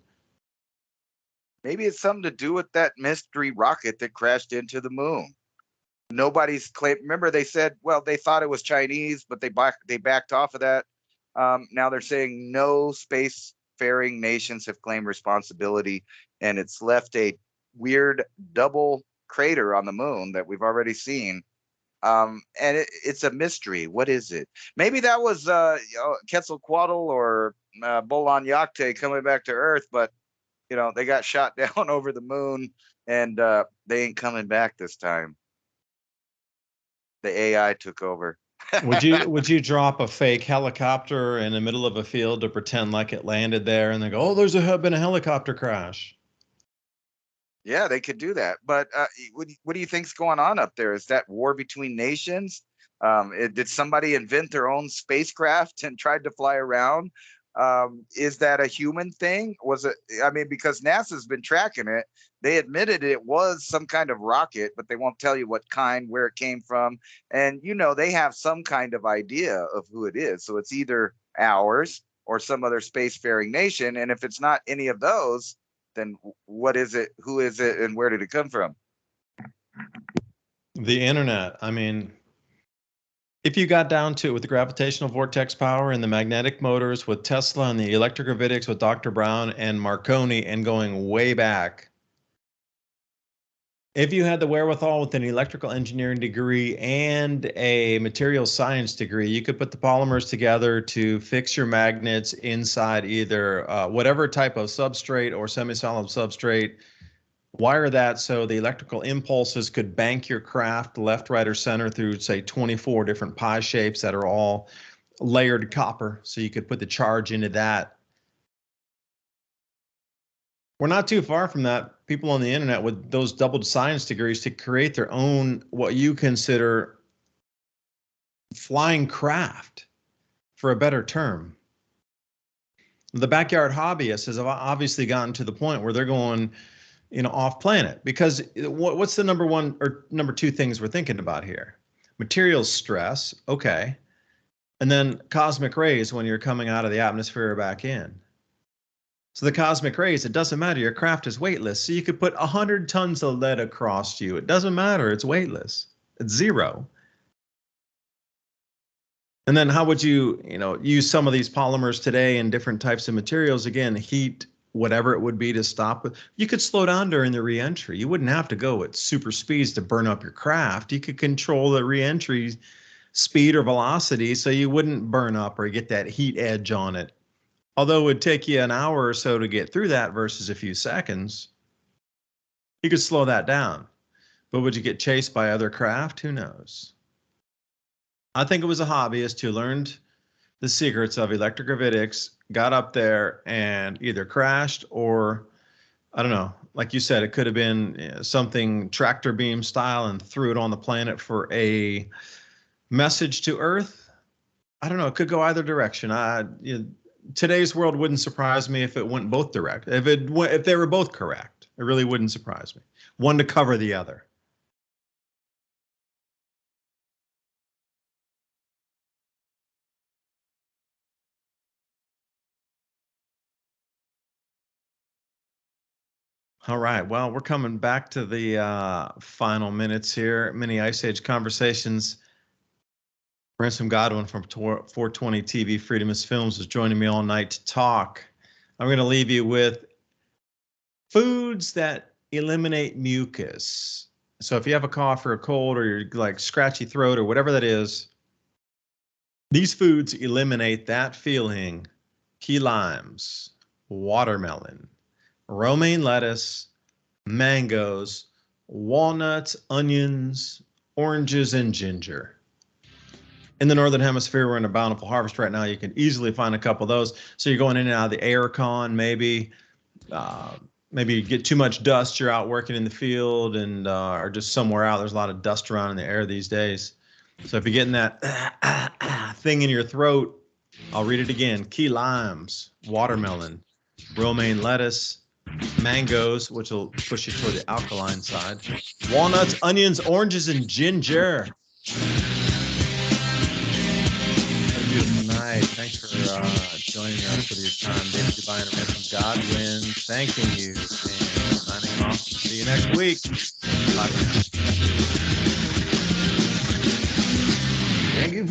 Maybe it's something to do with that mystery rocket that crashed into the moon. Nobody's claim. Remember, they said, well, they thought it was Chinese, but they backed off of that. Now they're saying no spacefaring nations have claimed responsibility, and it's left a weird double crater on the moon that we've already seen. And it's a mystery. What is it? Maybe that was Quetzalcoatl or Bolan Yakte coming back to Earth, but they got shot down over the moon, and they ain't coming back this time. The AI took over. Would you drop a fake helicopter in the middle of a field to pretend like it landed there, and they go, "Oh, there's been a helicopter crash"? Yeah, they could do that. But what do you think's going on up there? Is that war between nations? Did somebody invent their own spacecraft and tried to fly around? Is that a human thing? Was it? I mean, because NASA's been tracking it. They admitted it was some kind of rocket, but they won't tell you what kind, where it came from. And, they have some kind of idea of who it is. So it's either ours or some other spacefaring nation. And if it's not any of those, then what is it? Who is it? And where did it come from? The internet. I mean, if you got down to it with the gravitational vortex power and the magnetic motors with Tesla and the electrogravitics with Dr. Brown and Marconi and going way back, if you had the wherewithal with an electrical engineering degree and a material science degree, you could put the polymers together to fix your magnets inside either whatever type of substrate or semi-solid substrate, wire that so the electrical impulses could bank your craft left, right, or center through, say, 24 different pie shapes that are all layered copper, so you could put the charge into that. We're not too far from that. People on the internet with those double science degrees to create their own, what you consider flying craft, for a better term. The backyard hobbyists has obviously gotten to the point where they're going, off planet, because what's the number one or number two things we're thinking about here? Material stress. Okay. And then cosmic rays when you're coming out of the atmosphere or back in. So the cosmic rays, it doesn't matter. Your craft is weightless. So you could put 100 tons of lead across you. It doesn't matter. It's weightless. It's zero. And then how would you, use some of these polymers today in different types of materials? Again, heat, whatever it would be to stop with. You could slow down during the reentry. You wouldn't have to go at super speeds to burn up your craft. You could control the reentry speed or velocity so you wouldn't burn up or get that heat edge on it. Although it would take you an hour or so to get through that versus a few seconds, you could slow that down. But would you get chased by other craft? Who knows? I think it was a hobbyist who learned the secrets of electrogravitics, got up there and either crashed or, I don't know, like you said, it could have been something tractor beam style and threw it on the planet for a message to Earth. I don't know. It could go either direction. Today's world wouldn't surprise me if it went both direct. If they were both correct, it really wouldn't surprise me. One to cover the other. All right. Well, we're coming back to the final minutes here. Mini Ice Age Conversations. Ransom Godwin from 420 TV Freedomist Films is joining me all night to talk. I'm going to leave you with foods that eliminate mucus. So if you have a cough or a cold or you're like scratchy throat or whatever that is, these foods eliminate that feeling. Key limes, watermelon, romaine lettuce, mangoes, walnuts, onions, oranges, and ginger. In the Northern Hemisphere, we're in a bountiful harvest right now. You can easily find a couple of those. So you're going in and out of the air con, maybe you get too much dust. You're out working in the field and or just somewhere out. There's a lot of dust around in the air these days. So if you're getting that thing in your throat, I'll read it again. Key limes, watermelon, romaine lettuce, mangoes, which will push you toward the alkaline side, walnuts, onions, oranges, and ginger. Have a beautiful night. Thanks for joining us with your time. David Devine and Ransom Godwin, thanking you and signing off. See you next week. Bye.